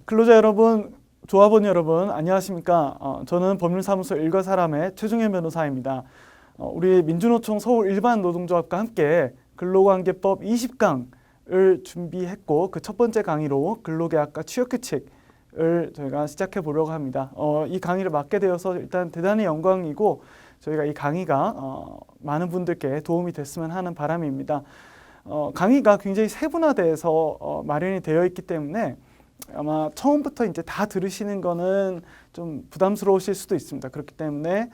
근로자 여러분, 조합원 여러분, 안녕하십니까? 저는 법률사무소 일거사람의 최중현 변호사입니다. 우리 민주노총 서울 일반 노동조합과 함께 근로관계법 20강을 준비했고 그 첫 번째 강의로 근로계약과 취업규칙을 저희가 시작해 보려고 합니다. 이 강의를 맡게 되어서 일단 대단히 영광이고 저희가 이 강의가 많은 분들께 도움이 됐으면 하는 바람입니다. 강의가 굉장히 세분화돼서 마련이 되어 있기 때문에 아마 처음부터 이제 다 들으시는 거는 좀 부담스러우실 수도 있습니다. 그렇기 때문에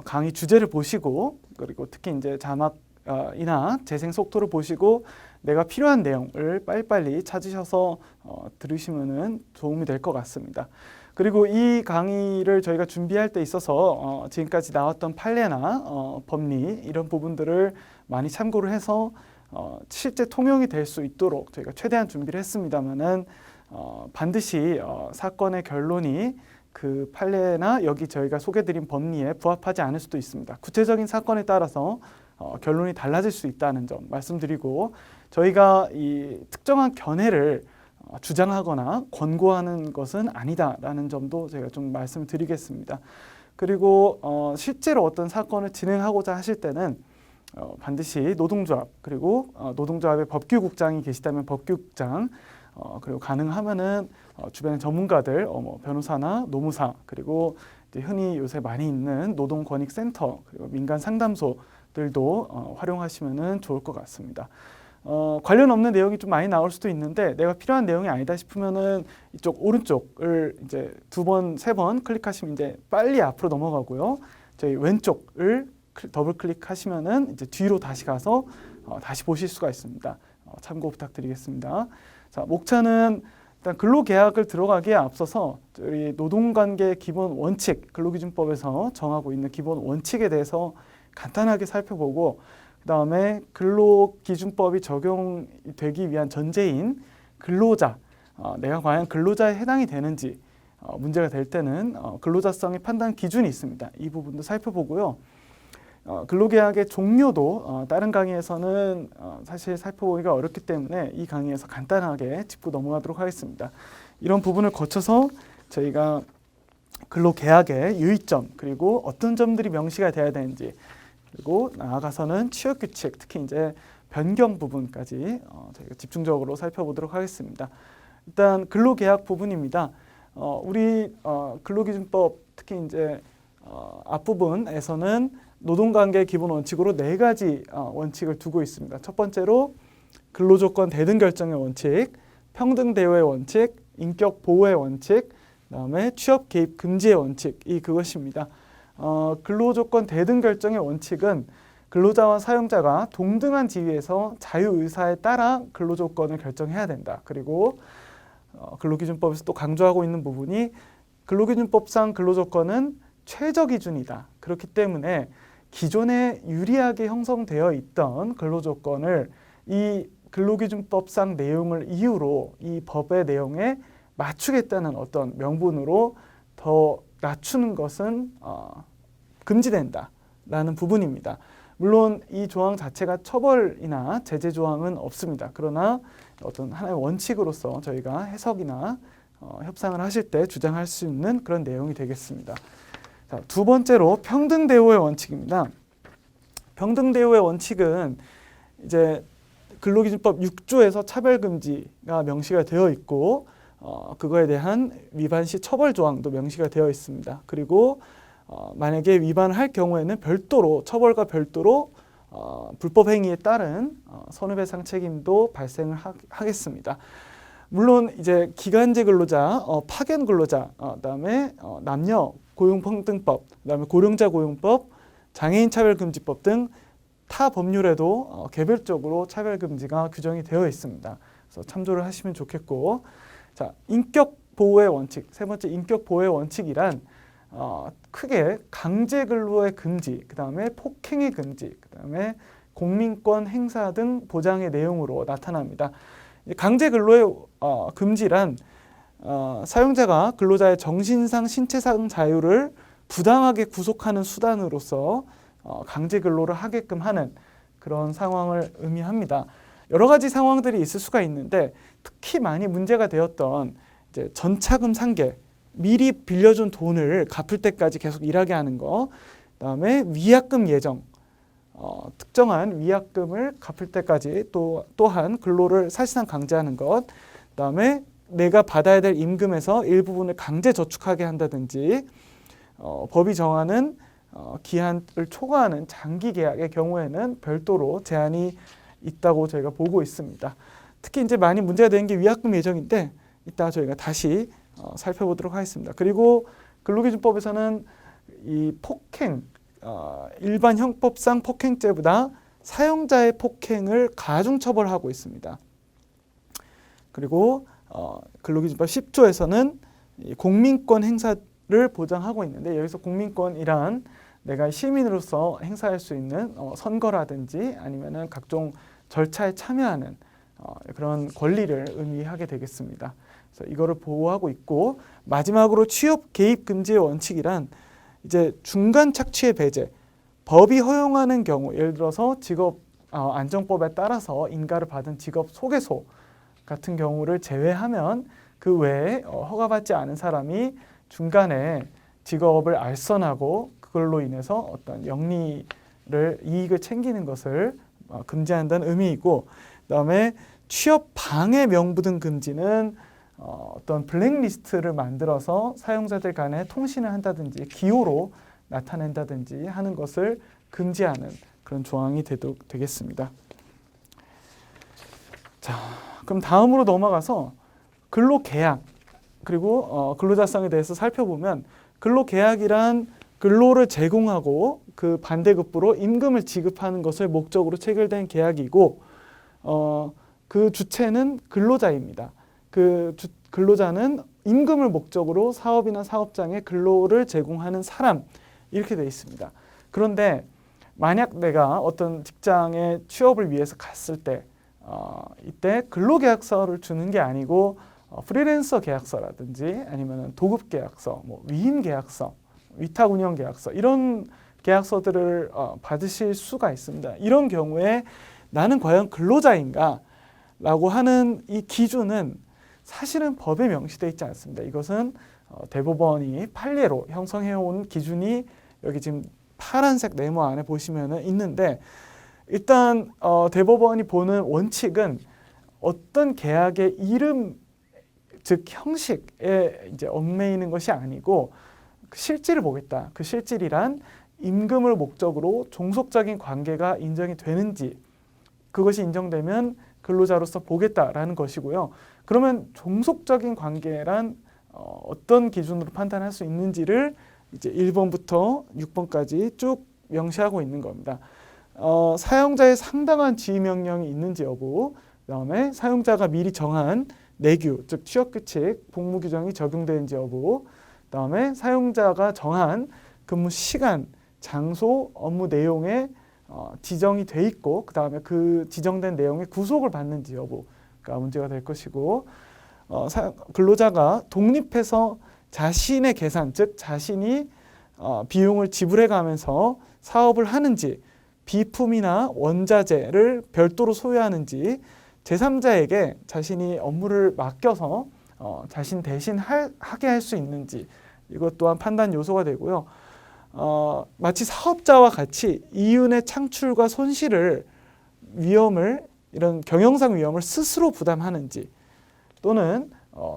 강의 주제를 보시고 그리고 특히 이제 자막이나 재생 속도를 보시고 내가 필요한 내용을 빨리빨리 찾으셔서 들으시면은 도움이 될 것 같습니다. 그리고 이 강의를 저희가 준비할 때 있어서 지금까지 나왔던 판례나 법리 이런 부분들을 많이 참고를 해서 실제 통용이 될 수 있도록 저희가 최대한 준비를 했습니다만은 반드시 사건의 결론이 그 판례나 여기 저희가 소개드린 법리에 부합하지 않을 수도 있습니다. 구체적인 사건에 따라서 결론이 달라질 수 있다는 점 말씀드리고 저희가 이 특정한 견해를 주장하거나 권고하는 것은 아니다라는 점도 제가 좀 말씀드리겠습니다. 그리고 실제로 어떤 사건을 진행하고자 하실 때는 반드시 노동조합 그리고 노동조합의 법규국장이 계시다면 법규국장 그리고 가능하면은 주변의 전문가들, 뭐 변호사나 노무사 그리고 이제 흔히 요새 많이 있는 노동권익센터 그리고 민간 상담소들도 활용하시면은 좋을 것 같습니다. 관련 없는 내용이 좀 많이 나올 수도 있는데 내가 필요한 내용이 아니다 싶으면은 이쪽 오른쪽을 이제 2번, 3번 클릭하시면 이제 빨리 앞으로 넘어가고요. 저희 왼쪽을 더블 클릭하시면은 이제 뒤로 다시 가서 다시 보실 수가 있습니다. 참고 부탁드리겠습니다. 자, 목차는 일단 근로계약을 들어가기에 앞서서 우리 노동관계 기본 원칙, 근로기준법에서 정하고 있는 기본 원칙에 대해서 간단하게 살펴보고 그 다음에 근로기준법이 적용되기 위한 전제인 근로자, 내가 과연 근로자에 해당이 되는지 문제가 될 때는 근로자성의 판단 기준이 있습니다. 이 부분도 살펴보고요. 근로계약의 종료도 다른 강의에서는 사실 살펴보기가 어렵기 때문에 이 강의에서 간단하게 짚고 넘어가도록 하겠습니다. 이런 부분을 거쳐서 저희가 근로계약의 유의점 그리고 어떤 점들이 명시가 돼야 되는지 그리고 나아가서는 취업규칙 특히 이제 변경 부분까지 저희가 집중적으로 살펴보도록 하겠습니다. 일단 근로계약 부분입니다. 우리 근로기준법 특히 이제 앞부분에서는 노동관계 기본 원칙으로 4가지 원칙을 두고 있습니다. 첫 번째로 근로조건 대등 결정의 원칙, 평등 대우의 원칙, 인격 보호의 원칙, 그다음에 취업 개입 금지의 원칙이 그것입니다. 근로조건 대등 결정의 원칙은 근로자와 사용자가 동등한 지위에서 자유의사에 따라 근로조건을 결정해야 된다. 그리고 근로기준법에서 또 강조하고 있는 부분이 근로기준법상 근로조건은 최저 기준이다. 그렇기 때문에 기존에 유리하게 형성되어 있던 근로조건을 이 근로기준법상 내용을 이유로 이 법의 내용에 맞추겠다는 어떤 명분으로 더 낮추는 것은 금지된다라는 부분입니다. 물론 이 조항 자체가 처벌이나 제재 조항은 없습니다. 그러나 어떤 하나의 원칙으로서 저희가 해석이나 협상을 하실 때 주장할 수 있는 그런 내용이 되겠습니다. 자, 두 번째로 평등 대우의 원칙입니다. 평등 대우의 원칙은 이제 근로기준법 6조에서 차별 금지가 명시가 되어 있고 그거에 대한 위반 시 처벌 조항도 명시가 되어 있습니다. 그리고 만약에 위반할 경우에는 별도로 처벌과 별도로 불법 행위에 따른 손해배상 책임도 발생을 하겠습니다. 물론 이제 기간제 근로자, 파견 근로자, 그다음에 남녀 고용평등법, 그다음에 고령자 고용법, 장애인 차별금지법 등 타 법률에도 개별적으로 차별금지가 규정이 되어 있습니다. 그래서 참조를 하시면 좋겠고, 자 인격 보호의 원칙, 세 번째 인격 보호의 원칙이란 크게 강제 근로의 금지, 그다음에 폭행의 금지, 그다음에 공민권 행사 등 보장의 내용으로 나타납니다. 강제 근로의 금지란 사용자가 근로자의 정신상, 신체상 자유를 부당하게 구속하는 수단으로서 강제 근로를 하게끔 하는 그런 상황을 의미합니다. 여러 가지 상황들이 있을 수가 있는데 특히 많이 문제가 되었던 이제 전차금 상계, 미리 빌려준 돈을 갚을 때까지 계속 일하게 하는 거. 그다음에 위약금 예정, 특정한 위약금을 갚을 때까지 또한 근로를 사실상 강제하는 것. 그다음에 내가 받아야 될 임금에서 일부분을 강제 저축하게 한다든지, 법이 정하는 기한을 초과하는 장기 계약의 경우에는 별도로 제한이 있다고 저희가 보고 있습니다. 특히 이제 많이 문제가 되는 게 위약금 예정인데 이따 저희가 다시 살펴보도록 하겠습니다. 그리고 근로기준법에서는 이 폭행, 일반 형법상 폭행죄보다 사용자의 폭행을 가중처벌하고 있습니다. 그리고 근로기준법 10조에서는 공민권 행사를 보장하고 있는데, 여기서 공민권이란 내가 시민으로서 행사할 수 있는 선거라든지 아니면은 각종 절차에 참여하는 그런 권리를 의미하게 되겠습니다. 그래서 이거를 보호하고 있고, 마지막으로 취업 개입 금지의 원칙이란 이제 중간 착취의 배제, 법이 허용하는 경우, 예를 들어서 직업 안정법에 따라서 인가를 받은 직업 소개소 같은 경우를 제외하면 그 외에 허가받지 않은 사람이 중간에 직업을 알선하고 그걸로 인해서 어떤 이익을 챙기는 것을 금지한다는 의미이고, 그다음에 취업 방해 명부 등 금지는 어떤 블랙리스트를 만들어서 사용자들 간에 통신을 한다든지 기호로 나타낸다든지 하는 것을 금지하는 그런 조항이 되겠습니다. 자, 그럼 다음으로 넘어가서 근로계약 그리고 근로자성에 대해서 살펴보면, 근로계약이란 근로를 제공하고 그 반대급부로 임금을 지급하는 것을 목적으로 체결된 계약이고, 그 주체는 근로자입니다. 근로자는 임금을 목적으로 사업이나 사업장에 근로를 제공하는 사람, 이렇게 되어 있습니다. 그런데 만약 내가 어떤 직장에 취업을 위해서 갔을 때 이때 근로계약서를 주는 게 아니고 프리랜서 계약서라든지 아니면 도급계약서, 위임계약서, 위탁운영계약서, 이런 계약서들을 받으실 수가 있습니다. 이런 경우에 나는 과연 근로자인가? 라고 하는 이 기준은 사실은 법에 명시되어 있지 않습니다. 이것은 대법원이 판례로 형성해온 기준이 여기 지금 파란색 네모 안에 보시면 있는데, 일단 대법원이 보는 원칙은 어떤 계약의 이름, 즉 형식에 이제 얽매이는 것이 아니고 그 실질을 보겠다. 그 실질이란 임금을 목적으로 종속적인 관계가 인정이 되는지, 그것이 인정되면 근로자로서 보겠다라는 것이고요. 그러면 종속적인 관계란 어떤 기준으로 판단할 수 있는지를 이제 1번부터 6번까지 쭉 명시하고 있는 겁니다. 사용자의 상당한 지휘 명령이 있는지 여부, 그다음에 사용자가 미리 정한 내규, 즉 취업규칙, 복무규정이 적용되는지 여부, 그다음에 사용자가 정한 근무 시간, 장소, 업무 내용에 지정이 돼 있고, 그다음에 그 지정된 내용에 구속을 받는지 여부가 문제가 될 것이고, 근로자가 독립해서 자신의 계산, 즉 자신이 비용을 지불해 가면서 사업을 하는지, 비품이나 원자재를 별도로 소유하는지, 제3자에게 자신이 업무를 맡겨서 자신 대신 하게 할 수 있는지, 이것 또한 판단 요소가 되고요. 마치 사업자와 같이 이윤의 창출과 손실을 이런 경영상 위험을 스스로 부담하는지, 또는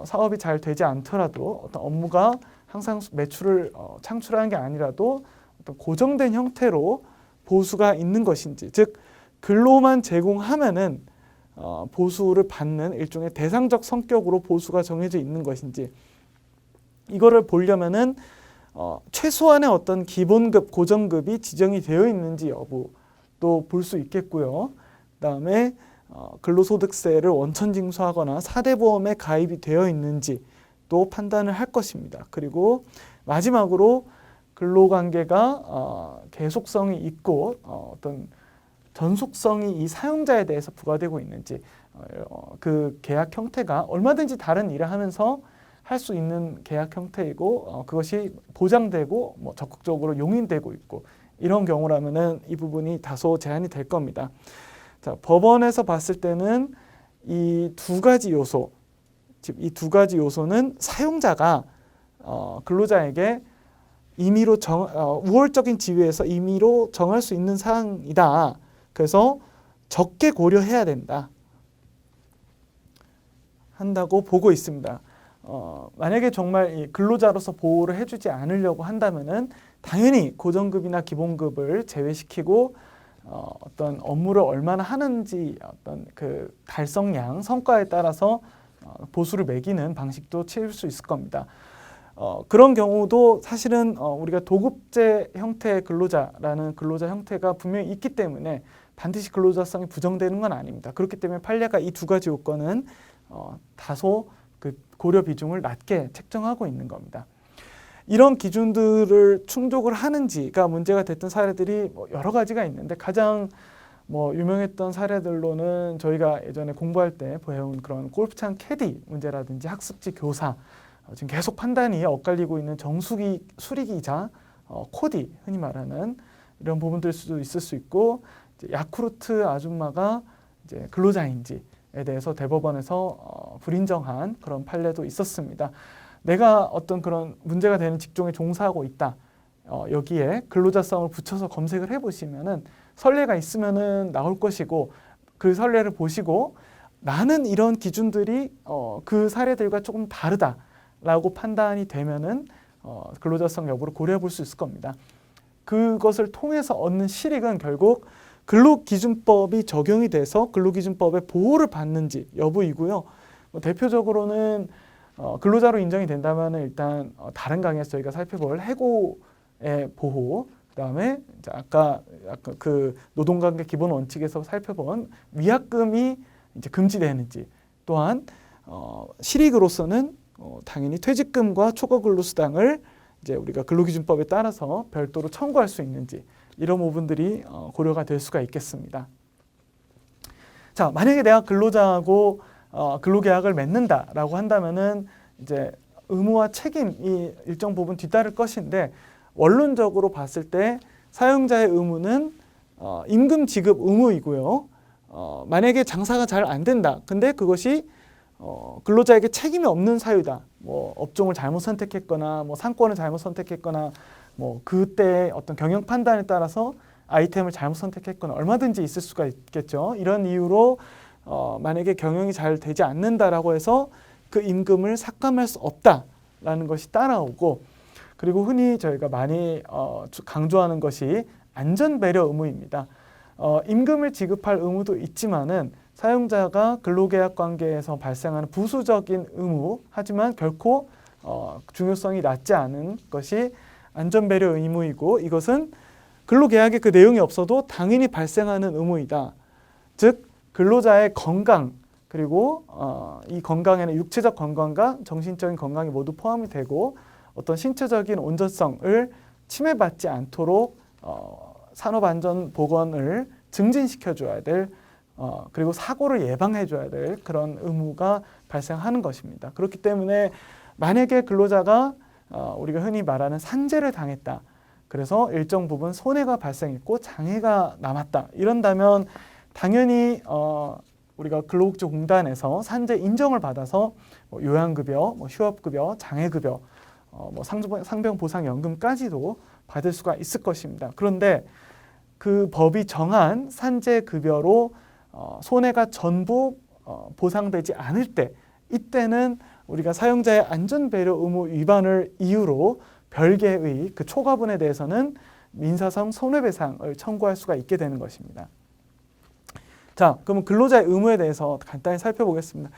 사업이 잘 되지 않더라도 어떤 업무가 항상 매출을 창출하는 게 아니라도 어떤 고정된 형태로 보수가 있는 것인지, 즉 근로만 제공하면은 보수를 받는 일종의 대상적 성격으로 보수가 정해져 있는 것인지, 이거를 보려면은 최소한의 어떤 기본급, 고정급이 지정이 되어 있는지 여부도 볼 수 있겠고요. 그다음에 근로소득세를 원천 징수하거나 4대 보험에 가입이 되어 있는지 또 판단을 할 것입니다. 그리고 마지막으로 근로관계가 계속성이 있고 어떤 전속성이 이 사용자에 대해서 부과되고 있는지, 그 계약 형태가 얼마든지 다른 일을 하면서 할 수 있는 계약 형태이고 그것이 보장되고 적극적으로 용인되고 있고, 이런 경우라면은 이 부분이 다소 제한이 될 겁니다. 자, 법원에서 봤을 때는 이 두 가지 요소, 즉 이 두 가지 요소는 사용자가 근로자에게 임의로 우월적인 지위에서 임의로 정할 수 있는 사항이다. 그래서 적게 고려해야 한다고 보고 있습니다. 만약에 정말 이 근로자로서 보호를 해주지 않으려고 한다면은 당연히 고정급이나 기본급을 제외시키고 어떤 업무를 얼마나 하는지 어떤 그 달성량, 성과에 따라서 보수를 매기는 방식도 취할 수 있을 겁니다. 그런 경우도 사실은 우리가 도급제 형태의 근로자라는 근로자 형태가 분명히 있기 때문에 반드시 근로자성이 부정되는 건 아닙니다. 그렇기 때문에 판례가 이 두 가지 요건은 다소 그 고려 비중을 낮게 책정하고 있는 겁니다. 이런 기준들을 충족을 하는지가 문제가 됐던 사례들이 여러 가지가 있는데 가장 유명했던 사례들로는 저희가 예전에 공부할 때 배운 그런 골프장 캐디 문제라든지 학습지 교사, 지금 계속 판단이 엇갈리고 있는 정수기 수리기자, 코디 흔히 말하는 이런 부분들 수도 있을 수 있고, 이제 야쿠르트 아줌마가 이제 근로자인지에 대해서 대법원에서 불인정한 그런 판례도 있었습니다. 내가 어떤 그런 문제가 되는 직종에 종사하고 있다. 여기에 근로자성을 붙여서 검색을 해보시면은 선례가 있으면은 나올 것이고, 그 선례를 보시고 나는 이런 기준들이 그 사례들과 조금 다르다라고 판단이 되면은 근로자성 여부를 고려해 볼 수 있을 겁니다. 그것을 통해서 얻는 실익은 결국 근로기준법이 적용이 돼서 근로기준법의 보호를 받는지 여부이고요. 대표적으로는 근로자로 인정이 된다면 일단 다른 강의에서 저희가 살펴볼 해고의 보호, 그다음에 이제 아까 그 노동관계 기본 원칙에서 살펴본 위약금이 이제 금지되는지, 또한 실익으로서는 당연히 퇴직금과 초과근로수당을 이제 우리가 근로기준법에 따라서 별도로 청구할 수 있는지, 이런 부분들이 고려가 될 수가 있겠습니다. 자, 만약에 내가 근로자하고 근로계약을 맺는다라고 한다면은 이제 의무와 책임이 일정 부분 뒤따를 것인데, 원론적으로 봤을 때 사용자의 의무는 임금 지급 의무이고요. 만약에 장사가 잘 안 된다. 근데 그것이 근로자에게 책임이 없는 사유다. 업종을 잘못 선택했거나, 상권을 잘못 선택했거나, 그때의 어떤 경영 판단에 따라서 아이템을 잘못 선택했거나 얼마든지 있을 수가 있겠죠. 이런 이유로 만약에 경영이 잘 되지 않는다라고 해서 그 임금을 삭감할 수 없다라는 것이 따라오고, 그리고 흔히 저희가 많이 강조하는 것이 안전배려 의무입니다. 임금을 지급할 의무도 있지만은 사용자가 근로계약 관계에서 발생하는 부수적인 의무, 하지만 결코 중요성이 낮지 않은 것이 안전배려 의무이고, 이것은 근로계약에 그 내용이 없어도 당연히 발생하는 의무이다. 즉 근로자의 건강, 그리고 이 건강에는 육체적 건강과 정신적인 건강이 모두 포함이 되고, 어떤 신체적인 온전성을 침해받지 않도록 산업안전보건을 증진시켜줘야 될, 그리고 사고를 예방해줘야 될 그런 의무가 발생하는 것입니다. 그렇기 때문에 만약에 근로자가 우리가 흔히 말하는 산재를 당했다, 그래서 일정 부분 손해가 발생했고 장애가 남았다, 이런다면 당연히 우리가 근로복지공단에서 산재 인정을 받아서 요양급여, 휴업급여, 장애급여, 상병보상연금까지도 받을 수가 있을 것입니다. 그런데 그 법이 정한 산재급여로 손해가 전부 보상되지 않을 때, 이때는 우리가 사용자의 안전배려 의무 위반을 이유로 별개의 그 초과분에 대해서는 민사상 손해배상을 청구할 수가 있게 되는 것입니다. 자, 그러면 근로자의 의무에 대해서 간단히 살펴보겠습니다.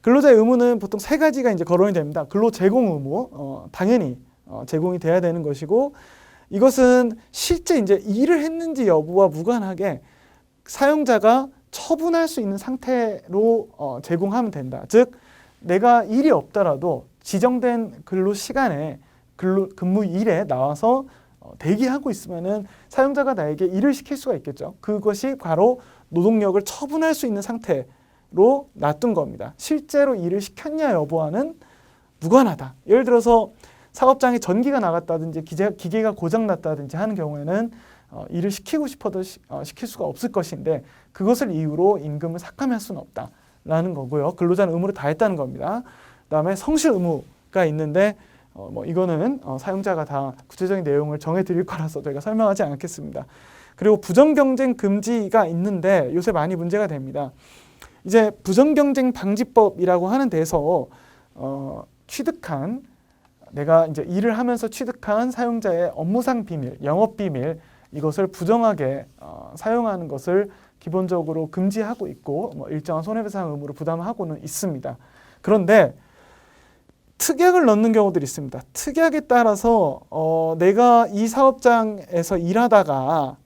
근로자의 의무는 보통 세 가지가 이제 거론이 됩니다. 근로 제공 의무, 당연히 제공이 돼야 되는 것이고, 이것은 실제 이제 일을 했는지 여부와 무관하게 사용자가 처분할 수 있는 상태로 제공하면 된다. 즉, 내가 일이 없더라도 지정된 근로 시간에 근무일에 나와서 대기하고 있으면은 사용자가 나에게 일을 시킬 수가 있겠죠. 그것이 바로 노동력을 처분할 수 있는 상태로 놔둔 겁니다. 실제로 일을 시켰냐 여부와는 무관하다. 예를 들어서 사업장에 전기가 나갔다든지 기계가 고장났다든지 하는 경우에는 일을 시키고 싶어도 시킬 수가 없을 것인데, 그것을 이유로 임금을 삭감할 수는 없다라는 거고요. 근로자는 의무를 다했다는 겁니다. 그다음에 성실 의무가 있는데 뭐 이거는 사용자가 다 구체적인 내용을 정해 드릴 거라서 저희가 설명하지 않겠습니다. 그리고 부정경쟁 금지가 있는데 요새 많이 문제가 됩니다. 이제 부정경쟁 방지법이라고 하는 데서 취득한 내가 이제 일을 하면서 취득한 사용자의 업무상 비밀, 영업 비밀 이것을 부정하게 사용하는 것을 기본적으로 금지하고 있고 뭐 일정한 손해배상 의무를 부담하고는 있습니다. 그런데 특약을 넣는 경우들이 있습니다. 특약에 따라서 내가 이 사업장에서 일하다가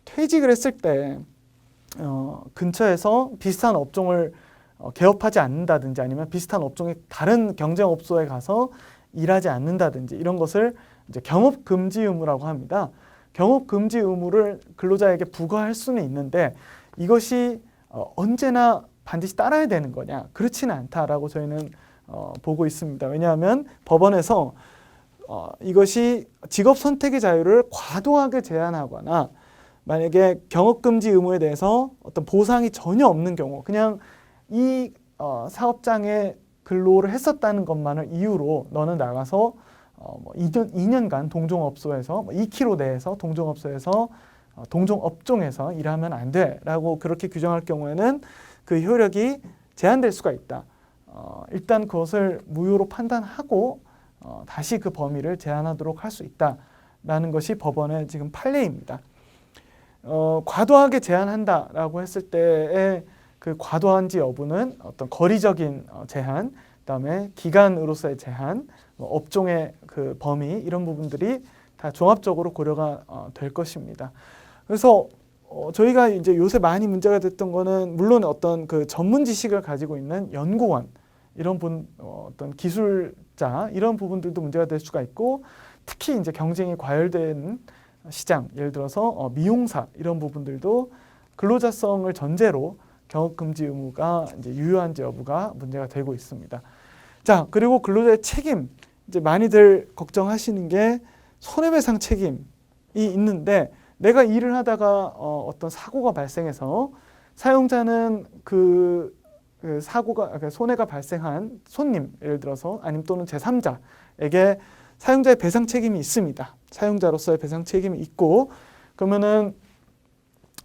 퇴직을 했을 때 근처에서 비슷한 업종을 개업하지 않는다든지 아니면 비슷한 업종의 다른 경쟁업소에 가서 일하지 않는다든지 이런 것을 이제 경업금지 의무라고 합니다. 경업금지 의무를 근로자에게 부과할 수는 있는데 이것이 언제나 반드시 따라야 되는 거냐? 그렇지는 않다라고 저희는 보고 있습니다. 왜냐하면 법원에서 이것이 직업 선택의 자유를 과도하게 제한하거나 만약에 경업금지 의무에 대해서 어떤 보상이 전혀 없는 경우 그냥 이 사업장에 근로를 했었다는 것만을 이유로 너는 나가서 뭐 2년간 동종업소에서 2km 내에서 동종업소에서 동종업종에서 일하면 안 돼라고 그렇게 규정할 경우에는 그 효력이 제한될 수가 있다. 일단 그것을 무효로 판단하고 다시 그 범위를 제한하도록 할 수 있다라는 것이 법원의 지금 판례입니다. 과도하게 제한한다라고 했을 때의 그 과도한지 여부는 어떤 거리적인 제한, 그다음에 기간으로서의 제한, 업종의 그 범위 이런 부분들이 다 종합적으로 고려가 될 것입니다. 그래서 저희가 이제 요새 많이 문제가 됐던 거는 물론 어떤 그 전문 지식을 가지고 있는 연구원 이런 어떤 기술자 이런 부분들도 문제가 될 수가 있고 특히 이제 경쟁이 과열된 시장 예를 들어서 미용사 이런 부분들도 근로자성을 전제로 경업금지 의무가 이제 유효한지 여부가 문제가 되고 있습니다. 자, 그리고 근로자의 책임 이제 많이들 걱정하시는 게 손해배상 책임이 있는데 내가 일을 하다가 어떤 사고가 발생해서 사용자는 그 사고가 손해가 발생한 손님 예를 들어서 아니면 또는 제3자에게 사용자의 배상 책임이 있습니다. 사용자로서의 배상 책임이 있고 그러면은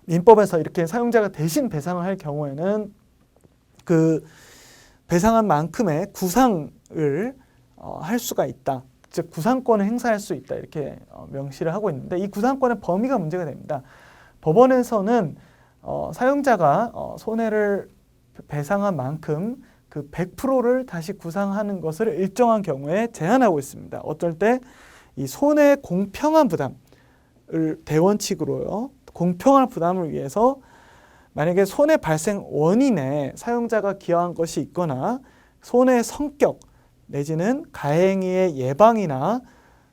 민법에서 이렇게 사용자가 대신 배상을 할 경우에는 그 배상한 만큼의 구상을 할 수가 있다. 즉 구상권을 행사할 수 있다. 이렇게 명시를 하고 있는데 이 구상권의 범위가 문제가 됩니다. 법원에서는 사용자가 손해를 배상한 만큼 그 100%를 다시 구상하는 것을 일정한 경우에 제한하고 있습니다. 어떨 때 이 손해 공평한 부담을 대원칙으로요. 공평한 부담을 위해서 만약에 손해 발생 원인에 사용자가 기여한 것이 있거나 손해의 성격 내지는 가해행위의 예방이나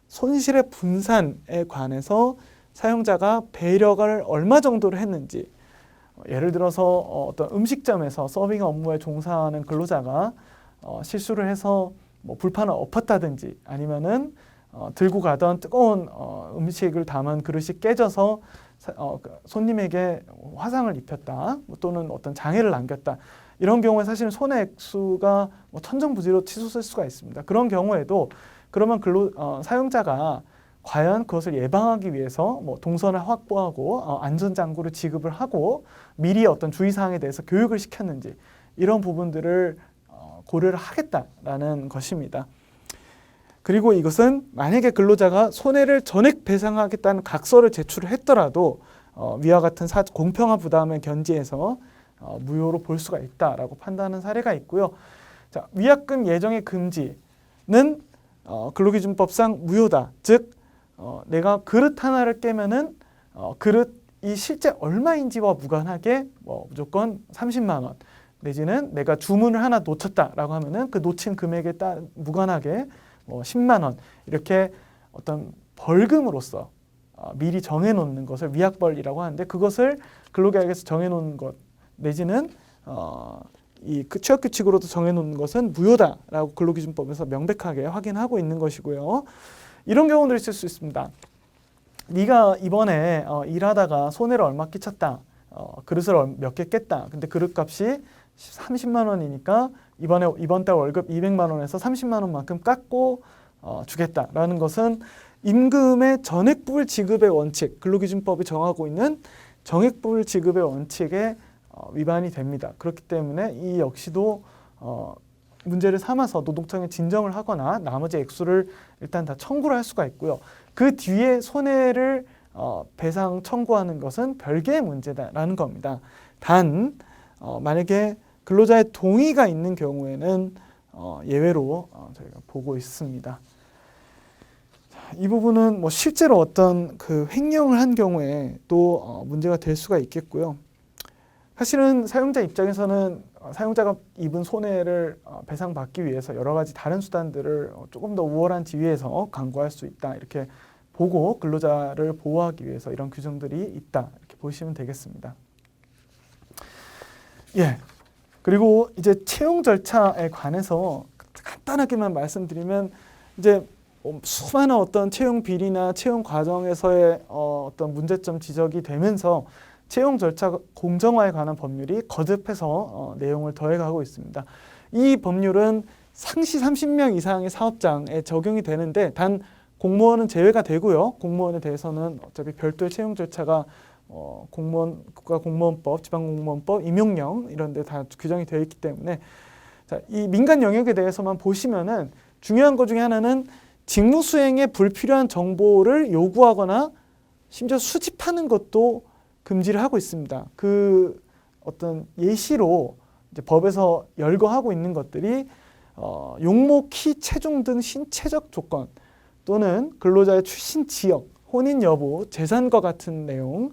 손실의 분산에 관해서 사용자가 배려를 얼마 정도로 했는지 예를 들어서 어떤 음식점에서 서빙 업무에 종사하는 근로자가 실수를 해서 뭐 불판을 엎었다든지 아니면은 들고 가던 뜨거운 음식을 담은 그릇이 깨져서 손님에게 화상을 입혔다 또는 어떤 장애를 남겼다 이런 경우에 사실은 손해 액수가 뭐 천정부지로 치솟을 수가 있습니다. 그런 경우에도 그러면 사용자가 과연 그것을 예방하기 위해서 뭐 동선을 확보하고 안전장구를 지급을 하고 미리 어떤 주의사항에 대해서 교육을 시켰는지 이런 부분들을 고려를 하겠다라는 것입니다. 그리고 이것은 만약에 근로자가 손해를 전액 배상하겠다는 각서를 제출했더라도 위와 같은 공평한 부담을 견지해서 무효로 볼 수가 있다라고 판단하는 사례가 있고요. 자, 위약금 예정의 금지는 근로기준법상 무효다. 즉 내가 그릇 하나를 깨면은 그릇이 실제 얼마인지와 무관하게 무조건 30만 원 내지는 내가 주문을 하나 놓쳤다라고 하면은 그 놓친 금액에 무관하게 10만 원 이렇게 어떤 벌금으로서 미리 정해놓는 것을 위약벌이라고 하는데 그것을 근로계약에서 정해놓는 것 내지는 이 취업규칙으로도 정해놓는 것은 무효다라고 근로기준법에서 명백하게 확인하고 있는 것이고요. 이런 경우도 있을 수 있습니다. 네가 이번에 일하다가 손해를 얼마 끼쳤다. 그릇을 몇 개 깼다. 근데 그릇값이 30만 원이니까 이번 달 월급 200만 원에서 30만 원만큼 깎고 주겠다라는 것은 임금의 전액부를 지급의 원칙, 근로기준법이 정하고 있는 정액부를 지급의 원칙에 위반이 됩니다. 그렇기 때문에 이 역시도 문제를 삼아서 노동청에 진정을 하거나 나머지 액수를 일단 다 청구를 할 수가 있고요. 그 뒤에 손해를 배상 청구하는 것은 별개의 문제다라는 겁니다. 단 만약에 근로자의 동의가 있는 경우에는 예외로 저희가 보고 있습니다. 이 부분은 뭐 실제로 어떤 그 횡령을 한 경우에 또 문제가 될 수가 있겠고요. 사실은 사용자 입장에서는 사용자가 입은 손해를 배상받기 위해서 여러 가지 다른 수단들을 조금 더 우월한 지위에서 강구할 수 있다 이렇게 보고 근로자를 보호하기 위해서 이런 규정들이 있다 이렇게 보시면 되겠습니다. 예. 그리고 이제 채용 절차에 관해서 간단하게만 말씀드리면 이제 수많은 어떤 채용 비리나 채용 과정에서의 어떤 문제점 지적이 되면서 채용 절차 공정화에 관한 법률이 거듭해서 내용을 더해가고 있습니다. 이 법률은 상시 30명 이상의 사업장에 적용이 되는데 단 공무원은 제외가 되고요. 공무원에 대해서는 어차피 별도의 채용 절차가 공무원, 국가공무원법, 지방공무원법, 임용령 이런 데 다 규정이 되어 있기 때문에 자, 이 민간 영역에 대해서만 보시면은 중요한 것 중에 하나는 직무 수행에 불필요한 정보를 요구하거나 심지어 수집하는 것도 금지를 하고 있습니다. 그 어떤 예시로 이제 법에서 열거하고 있는 것들이 용모, 키, 체중 등 신체적 조건 또는 근로자의 출신 지역, 혼인 여부, 재산과 같은 내용,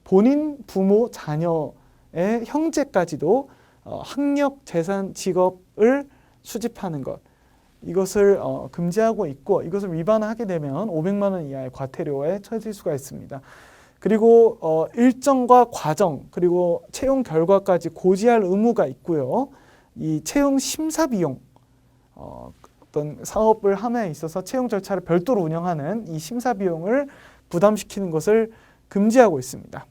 본인, 부모, 자녀의 형제까지도 학력, 재산, 직업을 수집하는 것 이것을 금지하고 있고 이것을 위반하게 되면 500만 원 이하의 과태료에 처해질 수가 있습니다. 그리고 일정과 과정 그리고 채용 결과까지 고지할 의무가 있고요. 이 채용 심사 비용 어떤 사업을 함에 있어서 채용 절차를 별도로 운영하는 이 심사 비용을 부담시키는 것을 금지하고 있습니다.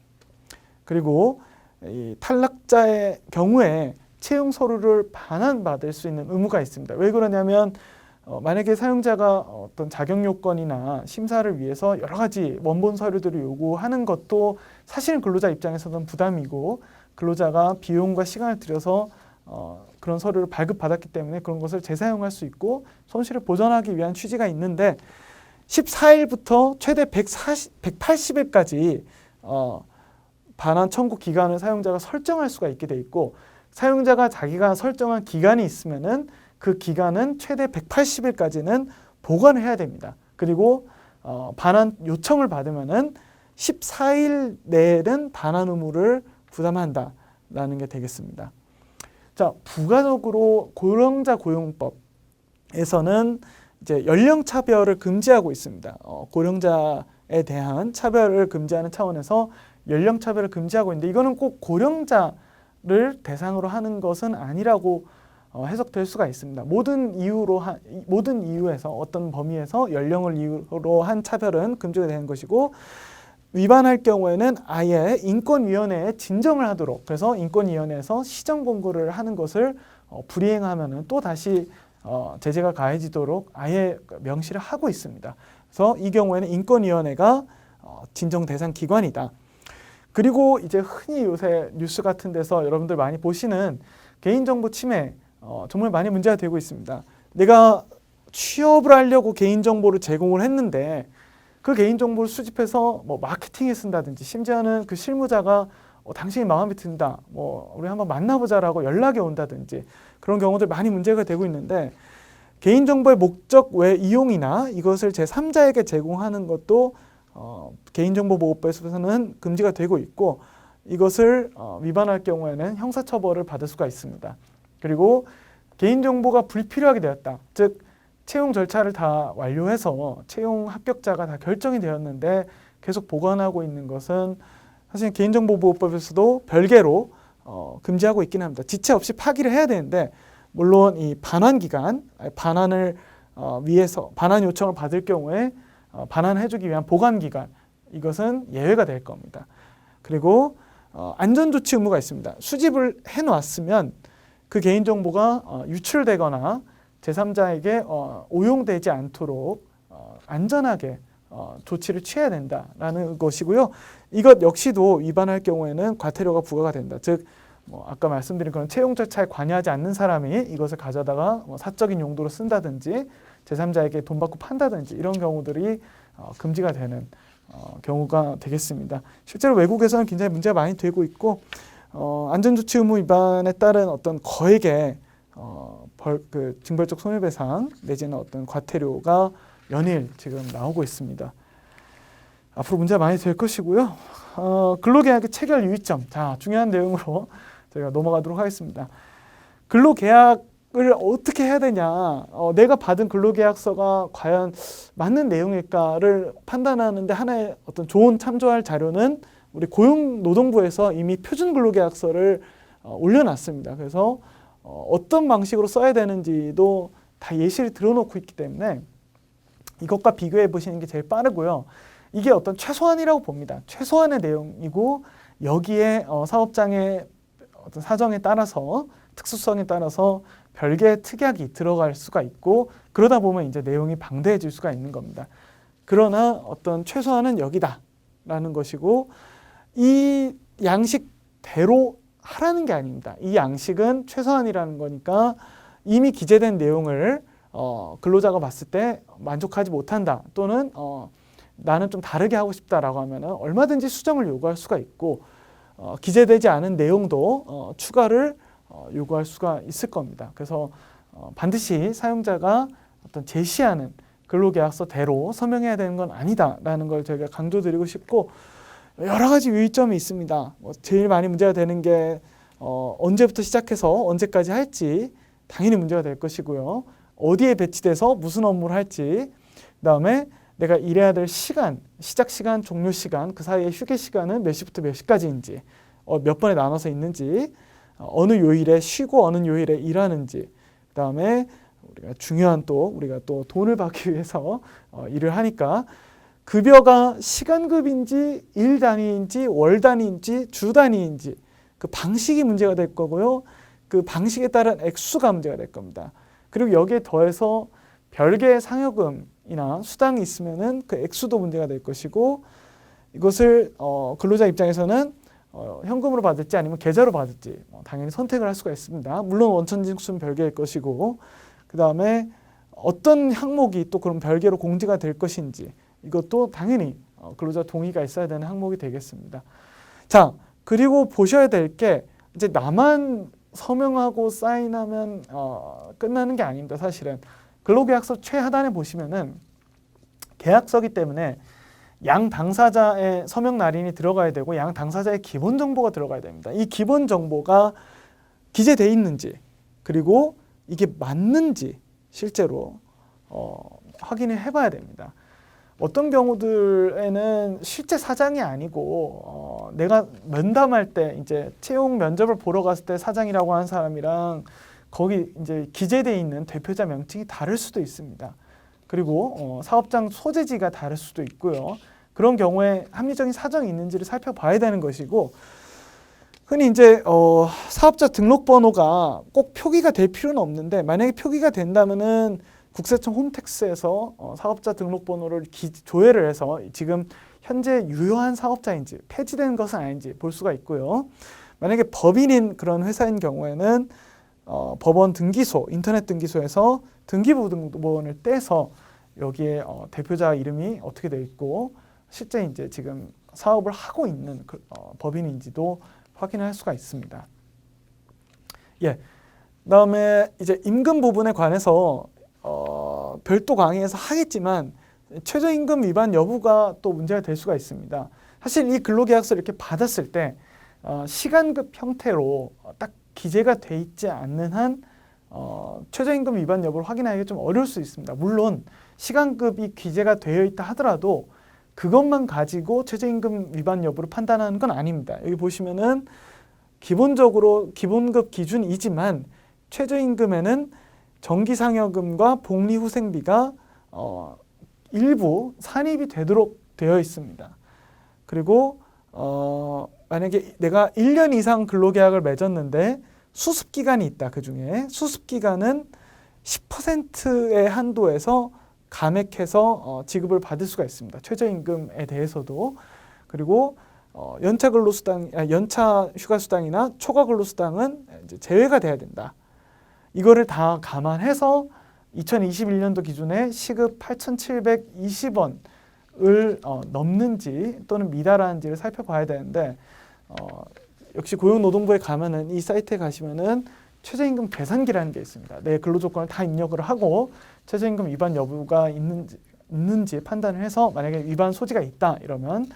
그리고 이 탈락자의 경우에 채용 서류를 반환받을 수 있는 의무가 있습니다. 왜 그러냐면 만약에 사용자가 어떤 자격 요건이나 심사를 위해서 여러 가지 원본 서류들을 요구하는 것도 사실은 근로자 입장에서는 부담이고 근로자가 비용과 시간을 들여서 그런 서류를 발급받았기 때문에 그런 것을 재사용할 수 있고 손실을 보전하기 위한 취지가 있는데 14일부터 최대 180일까지 반환 청구 기간을 사용자가 설정할 수가 있게 돼 있고 사용자가 자기가 설정한 기간이 있으면은 그 기간은 최대 180일까지는 보관을 해야 됩니다. 그리고 반환 요청을 받으면은 14일 내에는 반환 의무를 부담한다라는 게 되겠습니다. 자, 부가적으로 고령자 고용법에서는 이제 연령 차별을 금지하고 있습니다. 고령자에 대한 차별을 금지하는 차원에서 연령 차별을 금지하고 있는데 이거는 꼭 고령자를 대상으로 하는 것은 아니라고 해석될 수가 있습니다. 모든 이유에서 어떤 범위에서 연령을 이유로 한 차별은 금지가 되는 것이고 위반할 경우에는 아예 인권위원회에 진정을 하도록 그래서 인권위원회에서 시정 공고를 하는 것을 불이행하면은 또 다시 제재가 가해지도록 아예 명시를 하고 있습니다. 그래서 이 경우에는 인권위원회가 진정 대상 기관이다. 그리고 이제 흔히 요새 뉴스 같은 데서 여러분들 많이 보시는 개인정보 침해 정말 많이 문제가 되고 있습니다. 내가 취업을 하려고 개인정보를 제공을 했는데 그 개인정보를 수집해서 뭐 마케팅에 쓴다든지 심지어는 그 실무자가 당신이 마음에 든다, 우리 한번 만나보자라고 연락이 온다든지 그런 경우들 많이 문제가 되고 있는데 개인정보의 목적 외 이용이나 이것을 제3자에게 제공하는 것도 개인정보보호법에서는 금지가 되고 있고 이것을 위반할 경우에는 형사처벌을 받을 수가 있습니다. 그리고 개인정보가 불필요하게 되었다. 즉 채용 절차를 다 완료해서 채용 합격자가 다 결정이 되었는데 계속 보관하고 있는 것은 사실 개인정보보호법에서도 별개로 금지하고 있긴 합니다. 지체 없이 파기를 해야 되는데 물론 이 반환 기간, 반환을 위해서 반환 요청을 받을 경우에 반환해주기 위한 보관 기간 이것은 예외가 될 겁니다. 그리고 안전조치 의무가 있습니다. 수집을 해놓았으면 그 개인정보가 유출되거나 제3자에게 오용되지 않도록 안전하게 조치를 취해야 된다라는 것이고요. 이것 역시도 위반할 경우에는 과태료가 부과가 된다. 즉 아까 말씀드린 그런 채용 절차에 관여하지 않는 사람이 이것을 가져다가 사적인 용도로 쓴다든지 제3자에게 돈 받고 판다든지 이런 경우들이 금지가 되는 경우가 되겠습니다. 실제로 외국에서는 굉장히 문제가 많이 되고 있고 안전조치 의무 위반에 따른 어떤 거액의 징벌적 손해배상 내지는 어떤 과태료가 연일 지금 나오고 있습니다. 앞으로 문제가 많이 될 것이고요. 근로계약의 체결 유의점, 자 중요한 내용으로 저희가 넘어가도록 하겠습니다. 근로계약을 어떻게 해야 되냐, 내가 받은 근로계약서가 과연 맞는 내용일까를 판단하는데 하나의 어떤 좋은 참조할 자료는 우리 고용노동부에서 이미 표준 근로계약서를 올려놨습니다. 그래서 어떤 방식으로 써야 되는지도 다 예시를 들어놓고 있기 때문에 이것과 비교해 보시는 게 제일 빠르고요. 이게 어떤 최소한이라고 봅니다. 최소한의 내용이고 여기에 사업장의 어떤 사정에 따라서 특수성에 따라서 별개의 특약이 들어갈 수가 있고 그러다 보면 이제 내용이 방대해질 수가 있는 겁니다. 그러나 어떤 최소한은 여기다라는 것이고 이 양식대로 하라는 게 아닙니다. 이 양식은 최소한이라는 거니까 이미 기재된 내용을 근로자가 봤을 때 만족하지 못한다 또는 나는 좀 다르게 하고 싶다라고 하면 얼마든지 수정을 요구할 수가 있고 기재되지 않은 내용도 추가를 요구할 수가 있을 겁니다. 그래서 반드시 사용자가 어떤 제시하는 근로계약서대로 서명해야 되는 건 아니다라는 걸 저희가 강조드리고 싶고 여러 가지 유의점이 있습니다. 제일 많이 문제가 되는 게 언제부터 시작해서 언제까지 할지 당연히 문제가 될 것이고요. 어디에 배치돼서 무슨 업무를 할지, 그다음에 내가 일해야 될 시간, 시작 시간, 종료 시간, 그 사이에 휴게 시간은 몇 시부터 몇 시까지인지, 몇 번에 나눠서 있는지, 어느 요일에 쉬고 어느 요일에 일하는지, 그다음에 우리가 중요한 또 우리가 또 돈을 받기 위해서 일을 하니까 급여가 시간급인지 일 단위인지 월 단위인지 주 단위인지 그 방식이 문제가 될 거고요. 그 방식에 따른 액수가 문제가 될 겁니다. 그리고 여기에 더해서 별개의 상여금이나 수당이 있으면은 그 액수도 문제가 될 것이고 이것을 근로자 입장에서는 현금으로 받을지 아니면 계좌로 받을지 당연히 선택을 할 수가 있습니다. 물론 원천징수는 별개일 것이고 그 다음에 어떤 항목이 또 그럼 별개로 공지가 될 것인지 이것도 당연히 근로자 동의가 있어야 되는 항목이 되겠습니다. 자, 그리고 보셔야 될 게 이제 나만 서명하고 사인하면 끝나는 게 아닙니다. 사실은 근로계약서 최하단에 보시면은 계약서기 때문에 양 당사자의 서명 날인이 들어가야 되고 양 당사자의 기본 정보가 들어가야 됩니다. 이 기본 정보가 기재돼 있는지 그리고 이게 맞는지 실제로 확인을 해봐야 됩니다. 어떤 경우들에는 실제 사장이 아니고 내가 면담할 때 이제 채용 면접을 보러 갔을 때 사장이라고 하는 사람이랑 거기 이제 기재되어 있는 대표자 명칭이 다를 수도 있습니다. 그리고 사업장 소재지가 다를 수도 있고요. 그런 경우에 합리적인 사정이 있는지를 살펴봐야 되는 것이고 흔히 이제 사업자 등록번호가 꼭 표기가 될 필요는 없는데 만약에 표기가 된다면은 국세청 홈택스에서 사업자 등록번호를 조회를 해서 지금 현재 유효한 사업자인지 폐지된 것은 아닌지 볼 수가 있고요. 만약에 법인인 그런 회사인 경우에는 법원 등기소, 인터넷 등기소에서 등기부등본을 떼서 여기에 대표자 이름이 어떻게 되어 있고 실제 이제 지금 사업을 하고 있는 법인인지도 확인할 수가 있습니다. 예. 그다음에 이제 임금 부분에 관해서 별도 강의에서 하겠지만 최저임금 위반 여부가 또 문제가 될 수가 있습니다. 사실 이 근로계약서를 이렇게 받았을 때 시간급 형태로 딱 기재가 돼 있지 않는 한 최저임금 위반 여부를 확인하기가 좀 어려울 수 있습니다. 물론 시간급이 기재가 되어 있다 하더라도 그것만 가지고 최저임금 위반 여부를 판단하는 건 아닙니다. 여기 보시면은 기본적으로 기본급 기준이지만 최저임금에는 정기상여금과 복리후생비가 일부 산입이 되도록 되어 있습니다. 그리고 만약에 내가 1년 이상 근로계약을 맺었는데 수습 기간이 있다. 그 중에 수습 기간은 10%의 한도에서 감액해서 지급을 받을 수가 있습니다. 최저임금에 대해서도. 그리고 연차 근로수당, 연차 휴가수당이나 초과 근로수당은 이제 제외가 돼야 된다. 이거를 다 감안해서 2021년도 기준에 시급 8,720원을 넘는지 또는 미달하는지를 살펴봐야 되는데 역시 고용노동부에 가면은 이 사이트에 가시면은 최저임금 계산기라는 게 있습니다. 내 근로조건을 다 입력을 하고 최저임금 위반 여부가 있는지 판단을 해서 만약에 위반 소지가 있다 이러면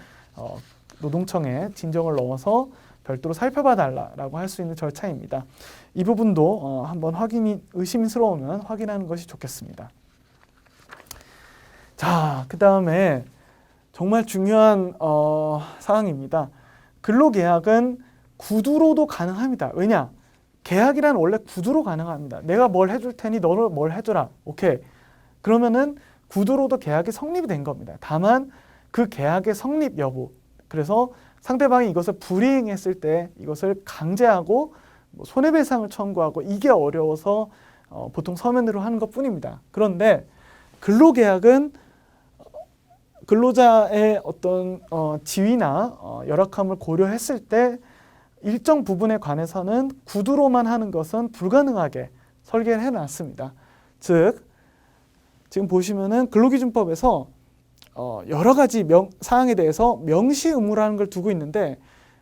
노동청에 진정을 넣어서 별도로 살펴봐 달라고 할 수 있는 절차입니다. 이 부분도 한번 의심스러우면 확인하는 것이 좋겠습니다. 자, 그 다음에 정말 중요한 사항입니다. 근로계약은 구두로도 가능합니다. 왜냐? 계약이란 원래 구두로 가능합니다. 내가 뭘 해줄 테니 너를 뭘 해줘라. 오케이. 그러면은 구두로도 계약이 성립이 된 겁니다. 다만 그 계약의 성립 여부. 그래서 상대방이 이것을 불이행했을 때 이것을 강제하고 손해배상을 청구하고 이게 어려워서 보통 서면으로 하는 것뿐입니다. 그런데 근로계약은 근로자의 어떤 지위나 열악함을 고려했을 때 일정 부분에 관해서는 구두로만 하는 것은 불가능하게 설계를 해놨습니다. 즉 지금 보시면은 근로기준법에서 여러 가지 사항에 대해서 명시 의무라는 걸 두고 있는데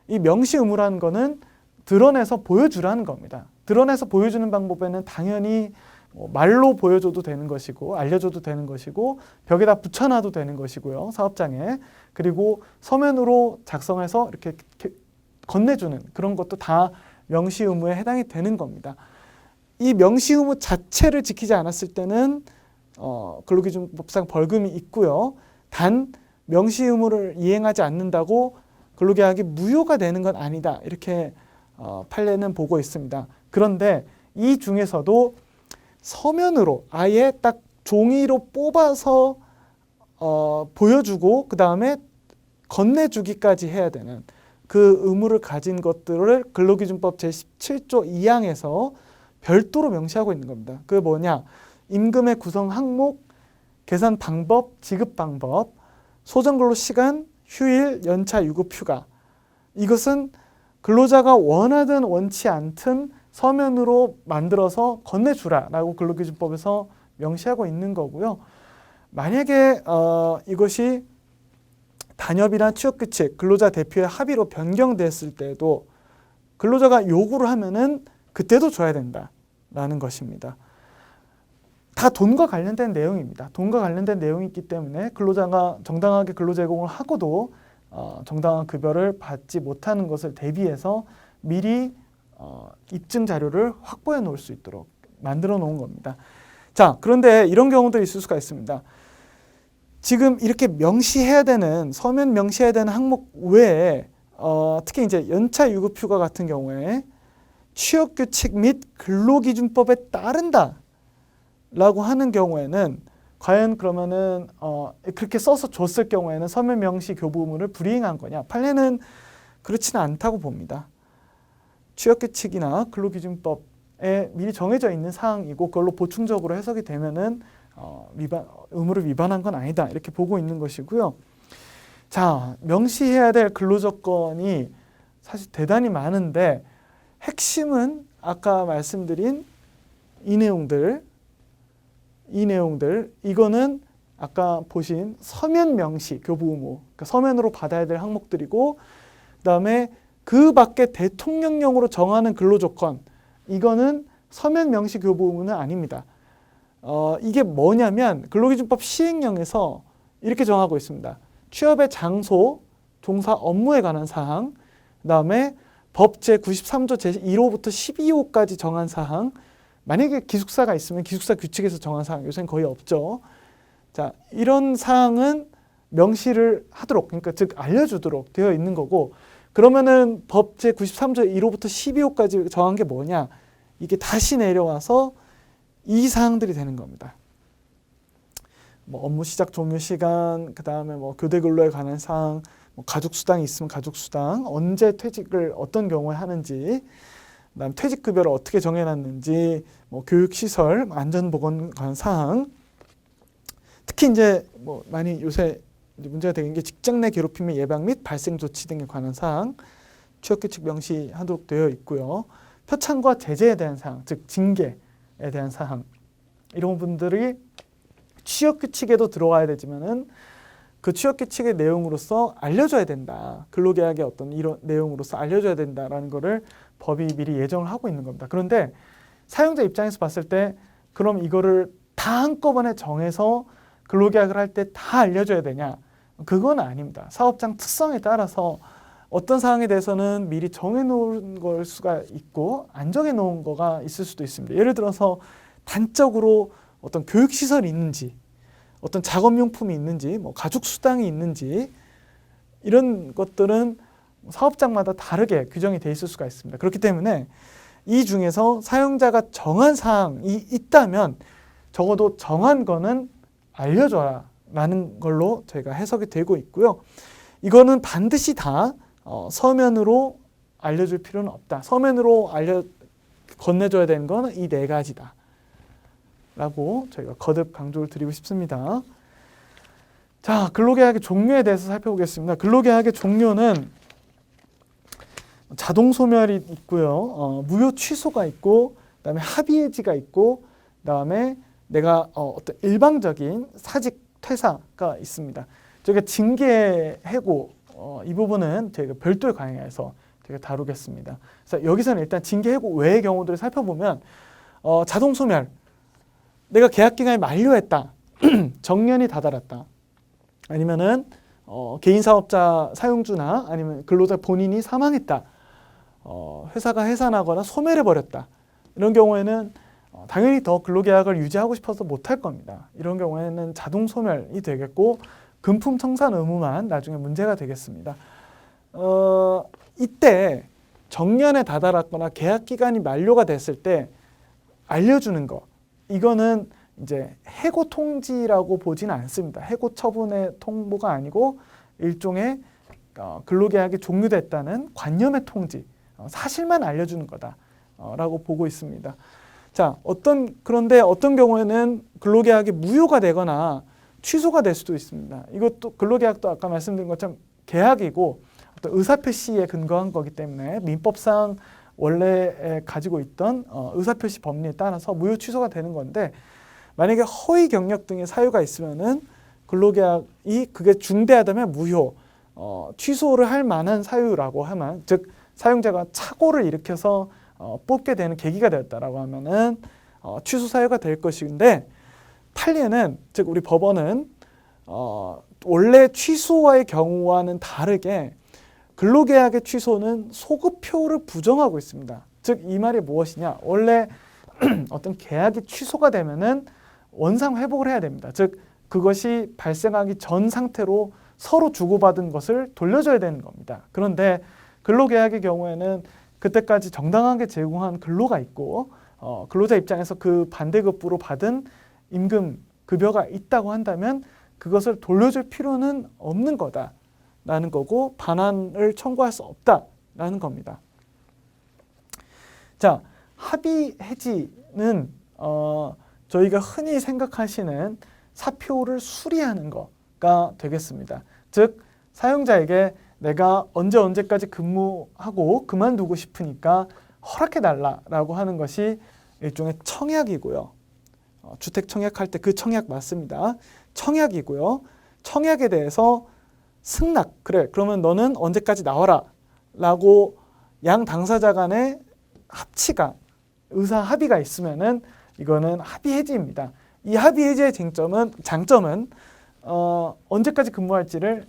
이 명시 의무라는 거는 드러내서 보여주라는 겁니다. 드러내서 보여주는 방법에는 당연히 말로 보여줘도 되는 것이고 알려줘도 되는 것이고 벽에다 붙여놔도 되는 것이고요. 사업장에. 그리고 서면으로 작성해서 이렇게 건네주는 그런 것도 다 명시 의무에 해당이 되는 겁니다. 이 명시 의무 자체를 지키지 않았을 때는 근로기준법상 벌금이 있고요. 단 명시 의무를 이행하지 않는다고 근로계약이 무효가 되는 건 아니다. 이렇게 판례는 보고 있습니다. 그런데 이 중에서도 서면으로 아예 딱 종이로 뽑아서 보여주고 그 다음에 건네주기까지 해야 되는 그 의무를 가진 것들을 근로기준법 제17조 2항에서 별도로 명시하고 있는 겁니다. 그게 뭐냐? 임금의 구성 항목, 계산 방법, 지급 방법, 소정근로 시간, 휴일, 연차, 유급 휴가. 이것은 근로자가 원하든 원치 않든 서면으로 만들어서 건네주라라고 근로기준법에서 명시하고 있는 거고요. 만약에 이것이 단협이나 취업규칙, 근로자 대표의 합의로 변경됐을 때도 근로자가 요구를 하면은 그때도 줘야 된다라는 것입니다. 다 돈과 관련된 내용입니다. 돈과 관련된 내용이 있기 때문에 근로자가 정당하게 근로 제공을 하고도 정당한 급여를 받지 못하는 것을 대비해서 미리 입증 자료를 확보해 놓을 수 있도록 만들어 놓은 겁니다. 자, 그런데 이런 경우도 있을 수가 있습니다. 지금 이렇게 명시해야 되는 서면 명시해야 되는 항목 외에 특히 이제 연차 유급휴가 같은 경우에 취업규칙 및 근로기준법에 따른다 라고 하는 경우에는 과연 그러면은 그렇게 써서 줬을 경우에는 서면 명시 교부 의무를 불이행한 거냐? 판례는 그렇지는 않다고 봅니다. 취업규칙이나 근로기준법에 미리 정해져 있는 사항이고 그걸로 보충적으로 해석이 되면은 의무를 위반한 건 아니다 이렇게 보고 있는 것이고요. 자, 명시해야 될 근로조건이 사실 대단히 많은데 핵심은 아까 말씀드린 이 내용들 이거는 아까 보신 서면 명시 교부 의무 그러니까 서면으로 받아야 될 항목들이고 그다음에 그 밖에 대통령령으로 정하는 근로조건 이거는 서면 명시 교부 의무는 아닙니다. 이게 뭐냐면 근로기준법 시행령에서 이렇게 정하고 있습니다. 취업의 장소, 종사 업무에 관한 사항, 그다음에 법 제93조 제1호부터 12호까지 정한 사항, 만약에 기숙사가 있으면 기숙사 규칙에서 정한 사항, 요새는 거의 없죠. 자, 이런 사항은 명시를 하도록, 그러니까 즉 알려주도록 되어 있는 거고, 그러면은 법 제93조 1호부터 12호까지 정한 게 뭐냐? 이게 다시 내려와서 이 사항들이 되는 겁니다. 뭐 업무 시작 종료 시간, 그 다음에 뭐 교대 근로에 관한 사항, 뭐 가족 수당이 있으면 가족 수당, 언제 퇴직을 어떤 경우에 하는지, 그다음 퇴직급여를 어떻게 정해놨는지, 뭐 교육시설, 안전보건 관한 사항, 특히 이제 뭐 많이 요새 문제가 되는 게 직장 내 괴롭힘의 예방 및 발생 조치 등에 관한 사항, 취업규칙 명시하도록 되어 있고요. 표창과 제재에 대한 사항, 즉 징계에 대한 사항, 이런 분들이 취업규칙에도 들어와야 되지만은 그 취업규칙의 내용으로서 알려줘야 된다. 근로계약의 어떤 이런 내용으로서 알려줘야 된다라는 거를 법이 미리 예정을 하고 있는 겁니다. 그런데 사용자 입장에서 봤을 때 그럼 이거를 다 한꺼번에 정해서 근로계약을 할 때 다 알려줘야 되냐? 그건 아닙니다. 사업장 특성에 따라서 어떤 사항에 대해서는 미리 정해놓은 걸 수가 있고 안 정해놓은 거가 있을 수도 있습니다. 예를 들어서 단적으로 어떤 교육시설이 있는지, 어떤 작업용품이 있는지, 뭐 가죽수당이 있는지, 이런 것들은 사업장마다 다르게 규정이 돼 있을 수가 있습니다. 그렇기 때문에 이 중에서 사용자가 정한 사항이 있다면 적어도 정한 거는 알려줘라 라는 걸로 저희가 해석이 되고 있고요. 이거는 반드시 다 서면으로 알려줄 필요는 없다. 서면으로 건네줘야 되는 건 이 네 가지다 라고 저희가 거듭 강조를 드리고 싶습니다. 자, 근로계약의 종류에 대해서 살펴보겠습니다. 근로계약의 종류는 자동소멸이 있고요. 무효 취소가 있고, 그다음에 합의해지가 있고, 그다음에 내가 어떤 일방적인 사직 퇴사가 있습니다. 저희가 징계, 해고 이 부분은 저희가 별도의 강의에서 저희가 다루겠습니다. 그래서 여기서는 일단 징계, 해고 외의 경우들을 살펴보면 자동소멸, 내가 계약 기간이 만료했다, 정년이 다다랐다, 아니면은 개인 사업자 사용주나 아니면 근로자 본인이 사망했다, 회사가 해산하거나 소멸해 버렸다, 이런 경우에는 당연히 더 근로계약을 유지하고 싶어서 못할 겁니다. 이런 경우에는 자동 소멸이 되겠고 금품 청산 의무만 나중에 문제가 되겠습니다. 이때 정년에 다다랐거나 계약 기간이 만료가 됐을 때 알려주는 거, 이거는 이제 해고 통지라고 보지는 않습니다. 해고 처분의 통보가 아니고 일종의 근로계약이 종료됐다는 관념의 통지, 사실만 알려주는 거다라고 보고 있습니다. 자, 그런데 어떤 경우에는 근로계약이 무효가 되거나 취소가 될 수도 있습니다. 이것도 근로계약도 아까 말씀드린 것처럼 계약이고 어떤 의사표시에 근거한 거기 때문에 민법상 원래 가지고 있던 의사표시 법리에 따라서 무효 취소가 되는 건데, 만약에 허위 경력 등의 사유가 있으면은 근로계약이 그게 중대하다면 무효, 취소를 할 만한 사유라고 하면, 즉 사용자가 착오를 일으켜서 뽑게 되는 계기가 되었다라고 하면은 취소 사유가 될 것인데, 판례는, 즉 우리 법원은 원래 취소와의 경우와는 다르게 근로계약의 취소는 소급표를 부정하고 있습니다. 즉 이 말이 무엇이냐? 원래 어떤 계약이 취소가 되면은 원상 회복을 해야 됩니다. 즉 그것이 발생하기 전 상태로 서로 주고받은 것을 돌려줘야 되는 겁니다. 그런데 근로계약의 경우에는 그때까지 정당하게 제공한 근로가 있고 근로자 입장에서 그 반대급부로 받은 임금, 급여가 있다고 한다면 그것을 돌려줄 필요는 없는 거다라는 거고, 반환을 청구할 수 없다라는 겁니다. 자, 합의 해지는 저희가 흔히 생각하시는 사표를 수리하는 거가 되겠습니다. 즉 사용자에게 내가 언제까지 근무하고 그만두고 싶으니까 허락해달라라고 하는 것이 일종의 청약이고요. 주택 청약할 때 그 청약 맞습니다. 청약이고요. 청약에 대해서 승낙, 그래 그러면 너는 언제까지 나와라 라고 양 당사자 간의 합치가, 의사 합의가 있으면은 이거는 합의 해지입니다. 이 합의 해지의 장점은 언제까지 근무할지를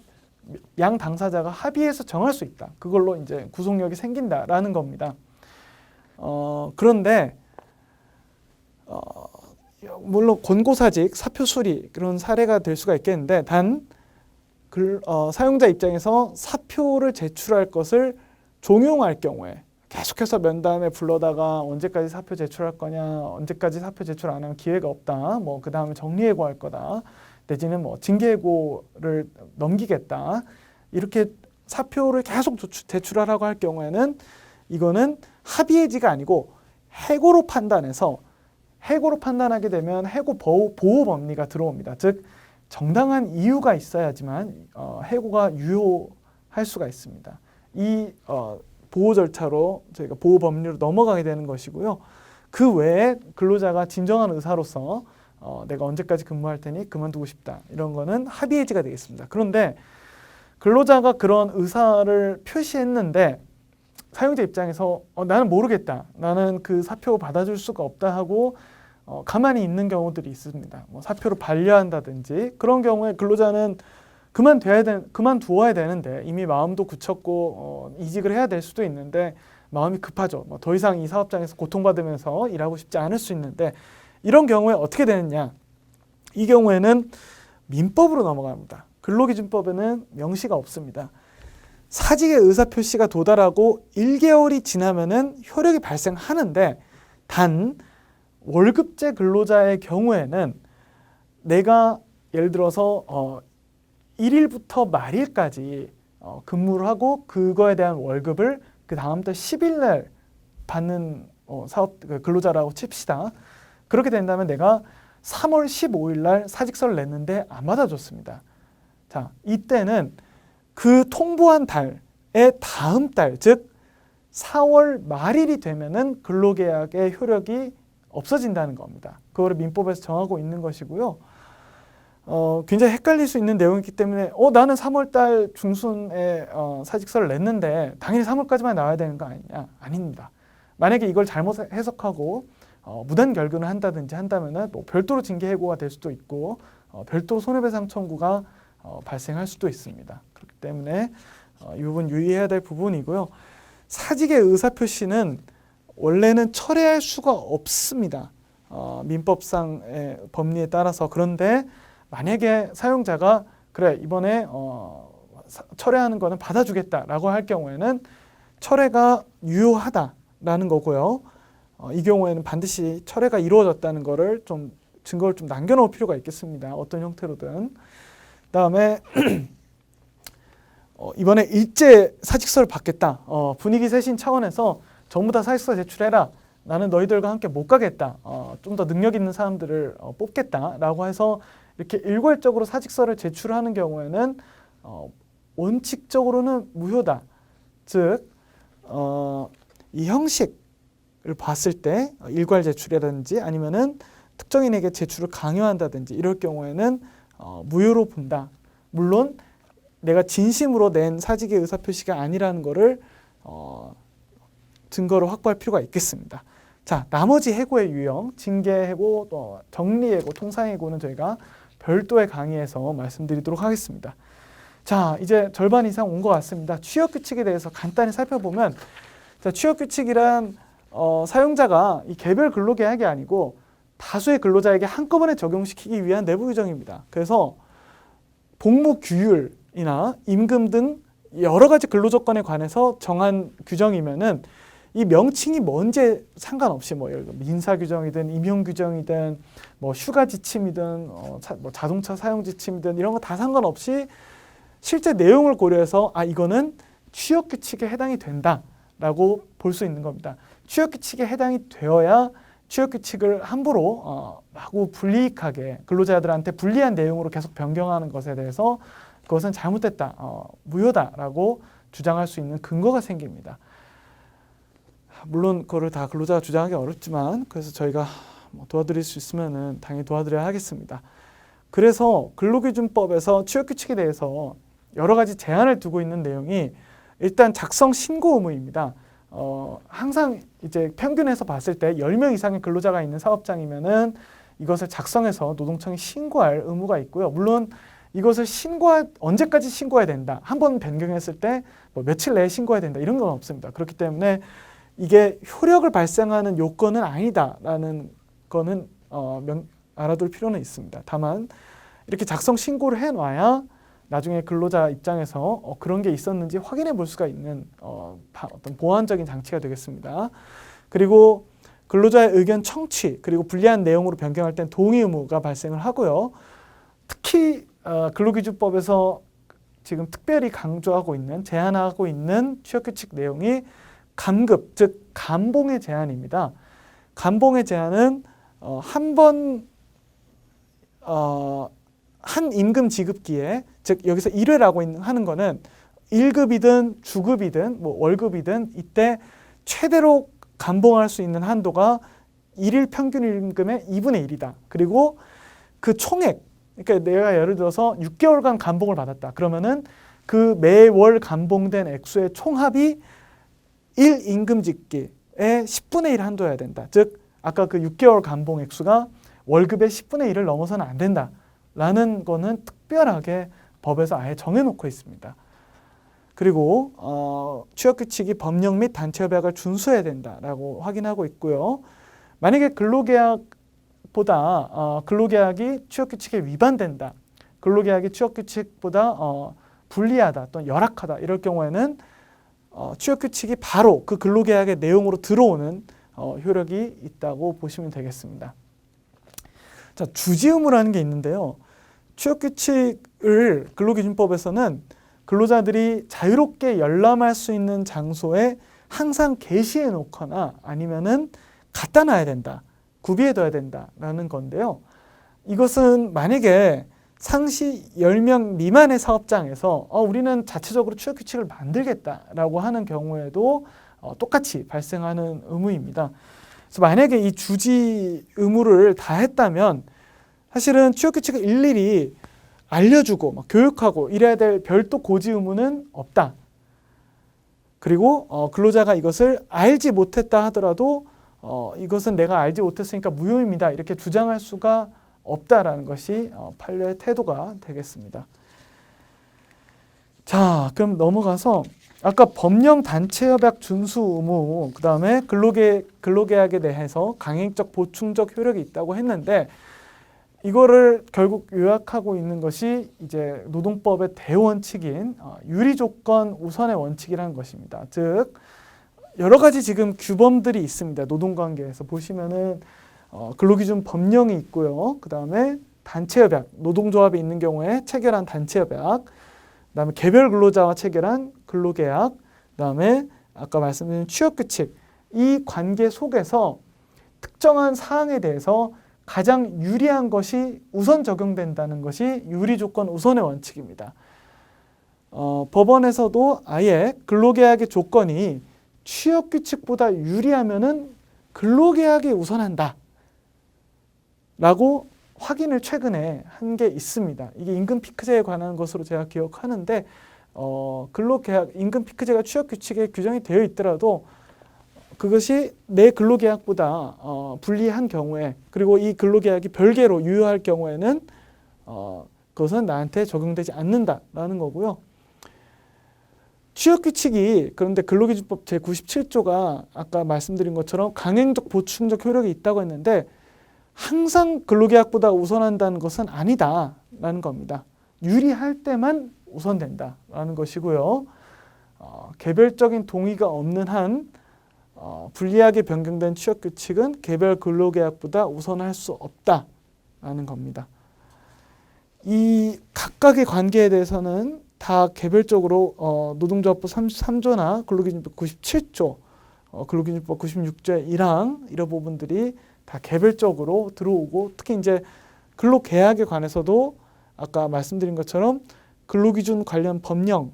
양 당사자가 합의해서 정할 수 있다. 그걸로 이제 구속력이 생긴다라는 겁니다. 그런데 물론 권고사직, 사표 수리 그런 사례가 될 수가 있겠는데, 단 사용자 입장에서 사표를 제출할 것을 종용할 경우에 계속해서 면담에 불러다가 언제까지 사표 제출할 거냐, 언제까지 사표 제출 안 하면 기회가 없다, 뭐 그 다음에 정리해고할 거다, 내지는 뭐 징계해고를 넘기겠다, 이렇게 사표를 계속 제출하라고 할 경우에는 이거는 합의해지가 아니고 해고로 판단해서 해고로 판단하게 되면 해고 보호 법리가 들어옵니다. 즉 정당한 이유가 있어야지만 해고가 유효할 수가 있습니다. 이 보호 절차로 저희가 보호 법리로 넘어가게 되는 것이고요. 그 외에 근로자가 진정한 의사로서 내가 언제까지 근무할 테니 그만두고 싶다. 이런 거는 합의해지가 되겠습니다. 그런데 근로자가 그런 의사를 표시했는데 사용자 입장에서 나는 모르겠다. 나는 그 사표 받아줄 수가 없다 하고 가만히 있는 경우들이 있습니다. 뭐 사표를 반려한다든지 그런 경우에 근로자는 그만두어야 되는데 이미 마음도 굳혔고 이직을 해야 될 수도 있는데 마음이 급하죠. 뭐 더 이상 이 사업장에서 고통받으면서 일하고 싶지 않을 수 있는데 이런 경우에 어떻게 되느냐? 이 경우에는 민법으로 넘어갑니다. 근로기준법에는 명시가 없습니다. 사직의 의사표시가 도달하고 1개월이 지나면은 효력이 발생하는데 단 월급제 근로자의 경우에는 내가 예를 들어서 1일부터 말일까지 근무를 하고 그거에 대한 월급을 그 다음 달 10일 날 받는 근로자라고 칩시다. 그렇게 된다면 내가 3월 15일 날 사직서를 냈는데 안 받아줬습니다. 자, 이때는 그 통보한 달의 다음 달, 즉 4월 말일이 되면은 근로계약의 효력이 없어진다는 겁니다. 그거를 민법에서 정하고 있는 것이고요. 굉장히 헷갈릴 수 있는 내용이기 때문에 나는 3월 달 중순에 사직서를 냈는데 당연히 3월까지만 나와야 되는 거 아니냐? 아닙니다. 만약에 이걸 잘못 해석하고 무단 결근을 한다든지 한다면은 뭐 별도로 징계 해고가 될 수도 있고 별도로 손해배상 청구가 발생할 수도 있습니다. 그렇기 때문에 이 부분 유의해야 될 부분이고요. 사직의 의사표시는 원래는 철회할 수가 없습니다. 민법상의 법리에 따라서. 그런데 만약에 사용자가 그래 이번에 철회하는 거는 받아주겠다라고 할 경우에는 철회가 유효하다라는 거고요. 이 경우에는 반드시 철회가 이루어졌다는 거를 좀 증거를 좀 남겨놓을 필요가 있겠습니다. 어떤 형태로든. 그다음에 이번에 일제 사직서를 받겠다. 분위기 쇄신 차원에서 전부 다 사직서 제출해라. 나는 너희들과 함께 못 가겠다. 좀 더 능력 있는 사람들을 뽑겠다라고 해서 이렇게 일괄적으로 사직서를 제출하는 경우에는 원칙적으로는 무효다. 즉, 이 형식을 봤을 때 일괄 제출이라든지 아니면은 특정인에게 제출을 강요한다든지 이럴 경우에는 무효로 본다. 물론 내가 진심으로 낸 사직의 의사표시가 아니라는 것을 증거로 확보할 필요가 있겠습니다. 자, 나머지 해고의 유형, 징계해고, 또 정리해고, 통상해고는 저희가 별도의 강의에서 말씀드리도록 하겠습니다. 자, 이제 절반 이상 온 것 같습니다. 취업규칙에 대해서 간단히 살펴보면, 자, 취업규칙이란 사용자가 이 개별 근로계약이 아니고 다수의 근로자에게 한꺼번에 적용시키기 위한 내부 규정입니다. 그래서 복무규율이나 임금 등 여러 가지 근로조건에 관해서 정한 규정이면은 이 명칭이 뭔지 상관없이 뭐 예를 들어 민사규정이든 임용규정이든 뭐 휴가 지침이든 뭐 자동차 사용 지침이든 이런 거 다 상관없이 실제 내용을 고려해서 이거는 취업규칙에 해당이 된다라고 볼 수 있는 겁니다. 취업규칙에 해당이 되어야 취업규칙을 함부로 마구 불이익하게 근로자들한테 불리한 내용으로 계속 변경하는 것에 대해서 그것은 잘못됐다, 무효다라고 주장할 수 있는 근거가 생깁니다. 물론 그거를 다 근로자가 주장하기 어렵지만 그래서 저희가 도와드릴 수 있으면은 당연히 도와드려야 하겠습니다. 그래서 근로기준법에서 취업규칙에 대해서 여러 가지 제한을 두고 있는 내용이 일단 작성 신고 의무입니다. 항상 이제 평균에서 봤을 때 10명 이상의 근로자가 있는 사업장이면은 이것을 작성해서 노동청에 신고할 의무가 있고요. 물론 이것을 언제까지 신고해야 된다. 한번 변경했을 때 뭐 며칠 내에 신고해야 된다. 이런 건 없습니다. 그렇기 때문에 이게 효력을 발생하는 요건은 아니다라는 거는 알아둘 필요는 있습니다. 다만 이렇게 작성 신고를 해놔야 나중에 근로자 입장에서 그런 게 있었는지 확인해 볼 수가 있는 어떤 보완적인 장치가 되겠습니다. 그리고 근로자의 의견 청취 그리고 불리한 내용으로 변경할 땐 동의 의무가 발생을 하고요. 특히 근로기준법에서 지금 특별히 강조하고 있는 제한하고 있는 취업규칙 내용이 감급, 즉 감봉의 제한입니다. 감봉의 제한은 한 번 한 임금 지급기에, 즉 여기서 1회라고 하는 거는 1급이든 주급이든 뭐 월급이든 이때 최대로 감봉할 수 있는 한도가 1일 평균 임금의 2분의 1이다. 그리고 그 총액, 그러니까 내가 예를 들어서 6개월간 감봉을 받았다. 그러면은 그 매월 감봉된 액수의 총합이 1임금 집기의 10분의 1 한도여야 된다. 즉 아까 그 6개월 감봉 액수가 월급의 10분의 1을 넘어서는 안 된다. 라는 거는 특별하게 법에서 아예 정해놓고 있습니다. 그리고 취업규칙이 법령 및 단체협약을 준수해야 된다라고 확인하고 있고요. 만약에 근로계약이 취업규칙에 위반된다, 근로계약이 취업규칙보다 불리하다 또는 열악하다 이럴 경우에는 취업규칙이 바로 그 근로계약의 내용으로 들어오는 효력이 있다고 보시면 되겠습니다. 자, 주지의무라는 게 있는데요. 취업규칙을 근로기준법에서는 근로자들이 자유롭게 열람할 수 있는 장소에 항상 게시해 놓거나 아니면은 갖다 놔야 된다, 구비해둬야 된다라는 건데요. 이것은 만약에 상시 10명 미만의 사업장에서 우리는 자체적으로 취업규칙을 만들겠다라고 하는 경우에도 똑같이 발생하는 의무입니다. 그래서 만약에 이 주지 의무를 다 했다면 사실은 취업규칙을 일일이 알려주고 막 교육하고 이래야 될 별도 고지 의무는 없다. 그리고 근로자가 이것을 알지 못했다 하더라도 이것은 내가 알지 못했으니까 무효입니다. 이렇게 주장할 수가 없다라는 것이 판례의 태도가 되겠습니다. 자, 그럼 넘어가서 아까 법령 단체협약 준수 의무, 그 다음에 근로계약에 대해서 강행적 보충적 효력이 있다고 했는데 이거를 결국 요약하고 있는 것이 이제 노동법의 대원칙인 유리조건 우선의 원칙이라는 것입니다. 즉 여러 가지 지금 규범들이 있습니다. 노동관계에서 보시면은 근로기준 법령이 있고요. 그 다음에 단체협약, 노동조합이 있는 경우에 체결한 단체협약, 그 다음에 개별 근로자와 체결한 근로계약, 그 다음에 아까 말씀드린 취업규칙, 이 관계 속에서 특정한 사항에 대해서 가장 유리한 것이 우선 적용된다는 것이 유리조건 우선의 원칙입니다. 법원에서도 아예 근로계약의 조건이 취업규칙보다 유리하면은 근로계약이 우선한다 라고 확인을 최근에 한 게 있습니다. 이게 임금 피크제에 관한 것으로 제가 기억하는데 근로계약, 임금 피크제가 취업규칙에 규정이 되어 있더라도 그것이 내 근로계약보다 불리한 경우에, 그리고 이 근로계약이 별개로 유효할 경우에는 그것은 나한테 적용되지 않는다라는 거고요. 취업규칙이 그런데 근로기준법 제97조가 아까 말씀드린 것처럼 강행적 보충적 효력이 있다고 했는데 항상 근로계약보다 우선한다는 것은 아니다라는 겁니다. 유리할 때만 우선된다라는 것이고요. 개별적인 동의가 없는 한 불리하게 변경된 취업규칙은 개별 근로계약보다 우선할 수 없다라는 겁니다. 이 각각의 관계에 대해서는 다 개별적으로 노동조합법 33조나 근로기준법 97조, 근로기준법 96조의 1항 이런 부분들이 다 개별적으로 들어오고, 특히 이제 근로계약에 관해서도 아까 말씀드린 것처럼 근로기준 관련 법령이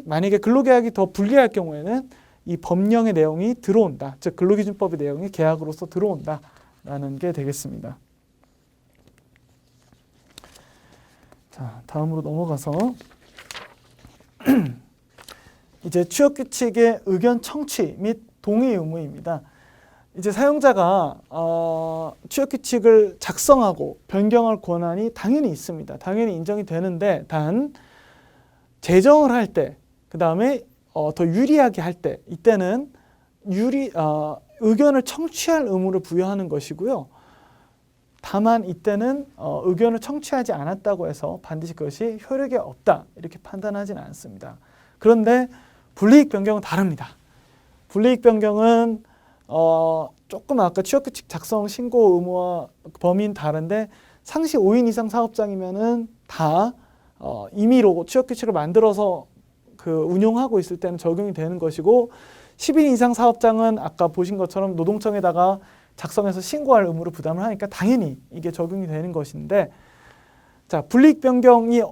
만약에 근로계약이 더 불리할 경우에는 이 법령의 내용이 들어온다. 즉 근로기준법의 내용이 계약으로서 들어온다라는 게 되겠습니다. 자, 다음으로 넘어가서 이제 취업규칙의 의견 청취 및 동의 의무입니다. 이제 사용자가 취업규칙을 작성하고 변경할 권한이 당연히 있습니다. 당연히 인정이 되는데 단 제정을 할 때, 그 다음에 더 유리하게 할 때, 이때는 의견을 청취할 의무를 부여하는 것이고요. 다만 이때는 의견을 청취하지 않았다고 해서 반드시 그것이 효력이 없다 이렇게 판단하지는 않습니다. 그런데 불이익 변경은 다릅니다. 불이익 변경은 조금 아까 취업규칙 작성 신고 의무와 범위는 다른데 상시 5인 이상 사업장이면은 다 임의로 취업규칙을 만들어서 그 운용하고 있을 때는 적용이 되는 것이고, 10인 이상 사업장은 아까 보신 것처럼 노동청에다가 작성해서 신고할 의무를 부담을 하니까 당연히 이게 적용이 되는 것인데, 자, 불이익 변경이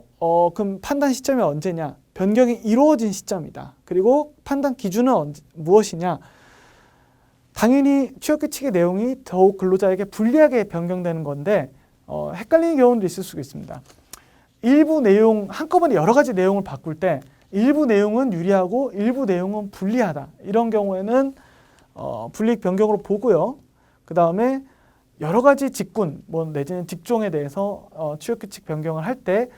그럼 판단 시점이 언제냐? 변경이 이루어진 시점이다. 그리고 판단 기준은 무엇이냐? 당연히 취업 규칙의 내용이 더욱 근로자에게 불리하게 변경되는 건데 헷갈리는 경우도 있을 수 있습니다. 일부 내용, 한꺼번에 여러 가지 내용을 바꿀 때 일부 내용은 유리하고 일부 내용은 불리하다. 이런 경우에는 불이익 변경으로 보고요. 그 다음에 여러 가지 직군, 내지는 직종에 대해서 취업 규칙 변경을 할 때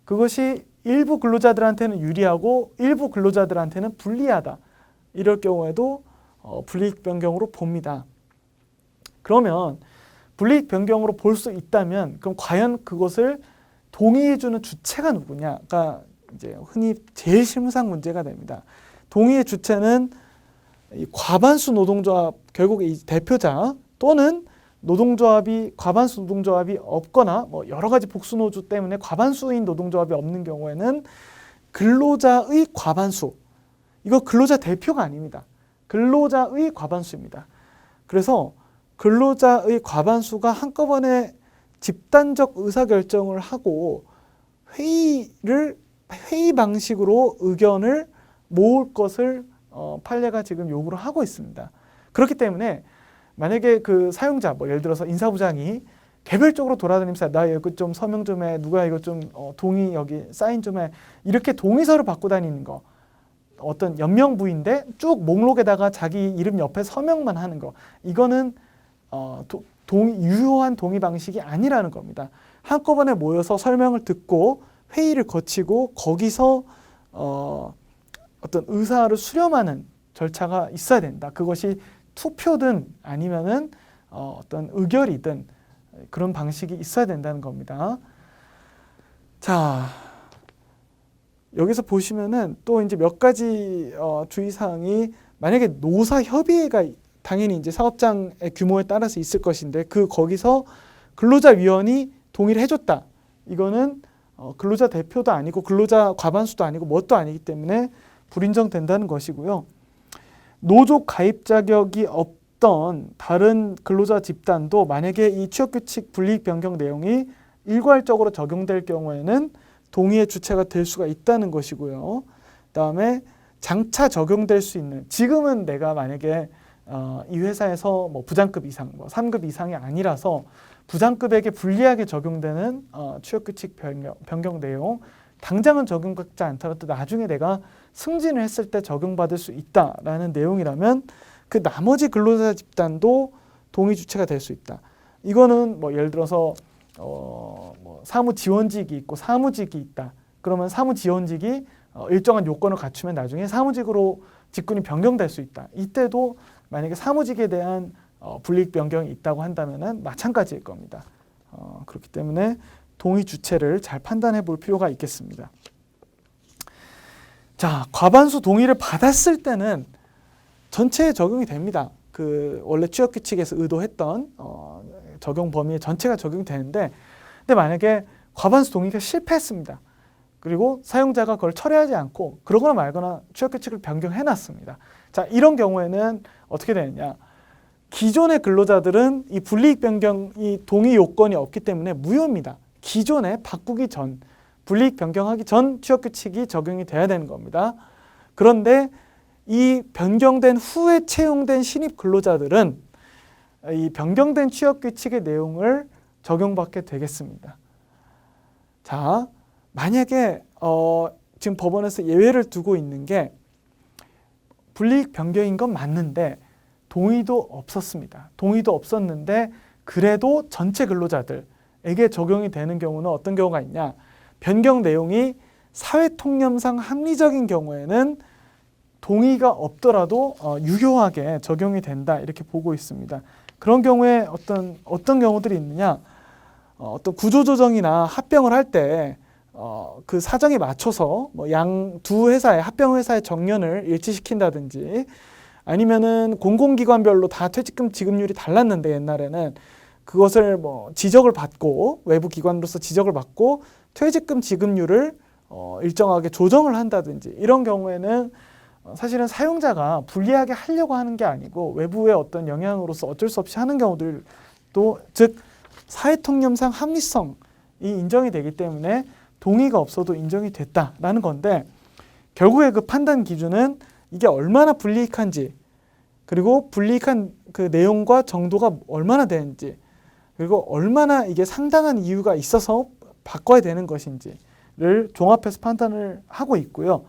그것이 일부 근로자들한테는 유리하고 일부 근로자들한테는 불리하다. 이럴 경우에도 불이익 변경으로 봅니다. 그러면 불이익 변경으로 볼 수 있다면 그럼 과연 그것을 동의해주는 주체가 누구냐가 이제 흔히 제일 실무상 문제가 됩니다. 동의의 주체는 이 과반수 노동조합, 결국 이 대표자 또는 노동조합이 과반수 노동조합이 없거나 여러 가지 복수노조 때문에 과반수인 노동조합이 없는 경우에는 근로자의 과반수, 이거 근로자 대표가 아닙니다. 근로자의 과반수입니다. 그래서 근로자의 과반수가 한꺼번에 집단적 의사결정을 하고 회의 방식으로 의견을 모을 것을 판례가 지금 요구를 하고 있습니다. 그렇기 때문에 만약에 그 사용자, 예를 들어서 인사부장이 개별적으로 돌아다니면서 나 이거 좀 서명 좀 해, 누가 이거 좀 동의 여기 사인 좀 해, 이렇게 동의서를 받고 다니는 거, 어떤 연명부인데 쭉 목록에다가 자기 이름 옆에 서명만 하는 거, 이거는 유효한 동의 방식이 아니라는 겁니다. 한꺼번에 모여서 설명을 듣고 회의를 거치고 거기서 어떤 의사를 수렴하는 절차가 있어야 된다. 그것이 투표든 아니면은 어떤 의결이든 그런 방식이 있어야 된다는 겁니다. 자, 여기서 보시면은 또 이제 몇 가지 주의사항이, 만약에 노사협의회가 당연히 이제 사업장의 규모에 따라서 있을 것인데 거기서 근로자위원이 동의를 해줬다. 이거는 근로자 대표도 아니고 근로자 과반수도 아니고 뭣도 아니기 때문에 불인정된다는 것이고요. 노조 가입 자격이 없던 다른 근로자 집단도 만약에 이 취업규칙 불이익 변경 내용이 일괄적으로 적용될 경우에는 동의의 주체가 될 수가 있다는 것이고요. 그다음에 장차 적용될 수 있는, 지금은 내가 만약에 이 회사에서 부장급 이상, 3급 이상이 아니라서 부장급에게 불리하게 적용되는 취업규칙 변경 내용, 당장은 적용받지 않더라도 나중에 내가 승진을 했을 때 적용받을 수 있다라는 내용이라면 그 나머지 근로자 집단도 동의 주체가 될 수 있다. 이거는 예를 들어서 사무지원직이 있고 사무직이 있다. 그러면 사무지원직이 일정한 요건을 갖추면 나중에 사무직으로 직군이 변경될 수 있다. 이때도 만약에 사무직에 대한 불이익 변경이 있다고 한다면은 마찬가지일 겁니다. 그렇기 때문에 동의 주체를 잘 판단해 볼 필요가 있겠습니다. 자, 과반수 동의를 받았을 때는 전체에 적용이 됩니다. 원래 취업규칙에서 의도했던 적용 범위 전체가 적용이 되는데, 근데 만약에 과반수 동의가 실패했습니다. 그리고 사용자가 그걸 철회하지 않고 그러거나 말거나 취업규칙을 변경해 놨습니다. 자, 이런 경우에는 어떻게 되느냐? 기존의 근로자들은 이 불이익 변경이 동의 요건이 없기 때문에 무효입니다. 기존에 바꾸기 전, 불이익 변경하기 전 취업규칙이 적용이 돼야 되는 겁니다. 그런데 이 변경된 후에 채용된 신입 근로자들은 이 변경된 취업규칙의 내용을 적용받게 되겠습니다. 자, 만약에 지금 법원에서 예외를 두고 있는 게 불이익 변경인 건 맞는데 동의도 없었습니다. 동의도 없었는데 그래도 전체 근로자들에게 적용이 되는 경우는 어떤 경우가 있냐? 변경 내용이 사회통념상 합리적인 경우에는 동의가 없더라도 유효하게 적용이 된다, 이렇게 보고 있습니다. 그런 경우에 어떤 경우들이 있느냐? 어떤 구조조정이나 합병을 할 때 그 사정에 맞춰서 두 회사의 합병 회사의 정년을 일치시킨다든지, 아니면은 공공기관별로 다 퇴직금 지급률이 달랐는데 옛날에는 그것을 지적을 받고, 외부 기관으로서 지적을 받고 퇴직금 지급률을 일정하게 조정을 한다든지, 이런 경우에는 사실은 사용자가 불리하게 하려고 하는 게 아니고 외부의 어떤 영향으로서 어쩔 수 없이 하는 경우들도, 즉 사회통념상 합리성이 인정이 되기 때문에 동의가 없어도 인정이 됐다라는 건데, 결국에 그 판단 기준은 이게 얼마나 불이익한지, 그리고 불이익한 그 내용과 정도가 얼마나 되는지, 그리고 얼마나 이게 상당한 이유가 있어서 바꿔야 되는 것인지를 종합해서 판단을 하고 있고요.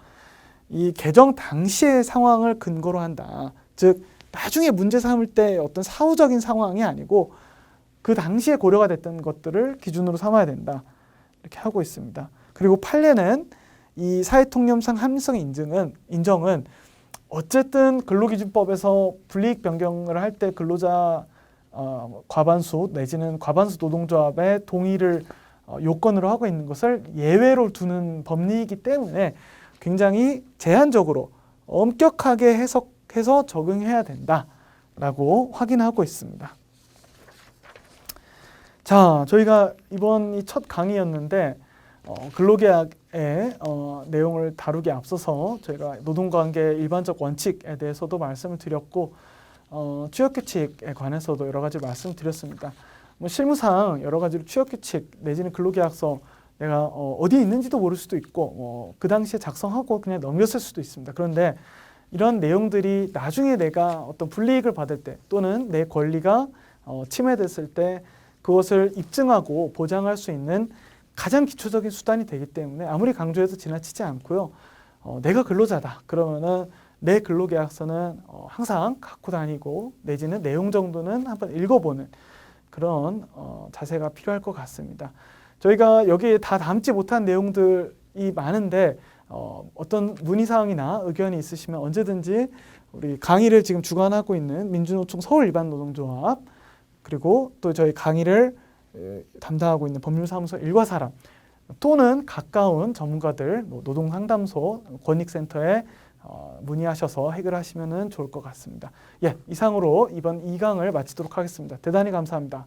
이 개정 당시의 상황을 근거로 한다. 즉 나중에 문제 삼을 때 어떤 사후적인 상황이 아니고 그 당시에 고려가 됐던 것들을 기준으로 삼아야 된다. 이렇게 하고 있습니다. 그리고 판례는 이 사회통념상 합리성 인정은 어쨌든 근로기준법에서 불이익 변경을 할 때 근로자 과반수 내지는 과반수 노동조합의 동의를 요건으로 하고 있는 것을 예외로 두는 법리이기 때문에 굉장히 제한적으로 엄격하게 해석해서 적용해야 된다라고 확인하고 있습니다. 자, 저희가 이번이 첫 강의였는데 근로계약의 내용을 다루기에 앞서서 저희가 노동관계 일반적 원칙에 대해서도 말씀을 드렸고 취업규칙에 관해서도 여러 가지 말씀드렸습니다. 실무상 여러 가지로 취업규칙 내지는 근로계약서 내가 어디 있는지도 모를 수도 있고 그 당시에 작성하고 그냥 넘겼을 수도 있습니다. 그런데 이런 내용들이 나중에 내가 어떤 불이익을 받을 때 또는 내 권리가 침해됐을 때 그것을 입증하고 보장할 수 있는 가장 기초적인 수단이 되기 때문에 아무리 강조해도 지나치지 않고요. 내가 근로자다 그러면은 내 근로계약서는 항상 갖고 다니고 내지는 내용 정도는 한번 읽어보는 그런 자세가 필요할 것 같습니다. 저희가 여기에 다 담지 못한 내용들이 많은데 어떤 문의사항이나 의견이 있으시면 언제든지 우리 강의를 지금 주관하고 있는 민주노총 서울일반노동조합, 그리고 또 저희 강의를 담당하고 있는 법률사무소 일과사람 또는 가까운 전문가들, 노동상담소, 권익센터에 문의하셔서 해결하시면 좋을 것 같습니다. 예, 이상으로 이번 2강을 마치도록 하겠습니다. 대단히 감사합니다.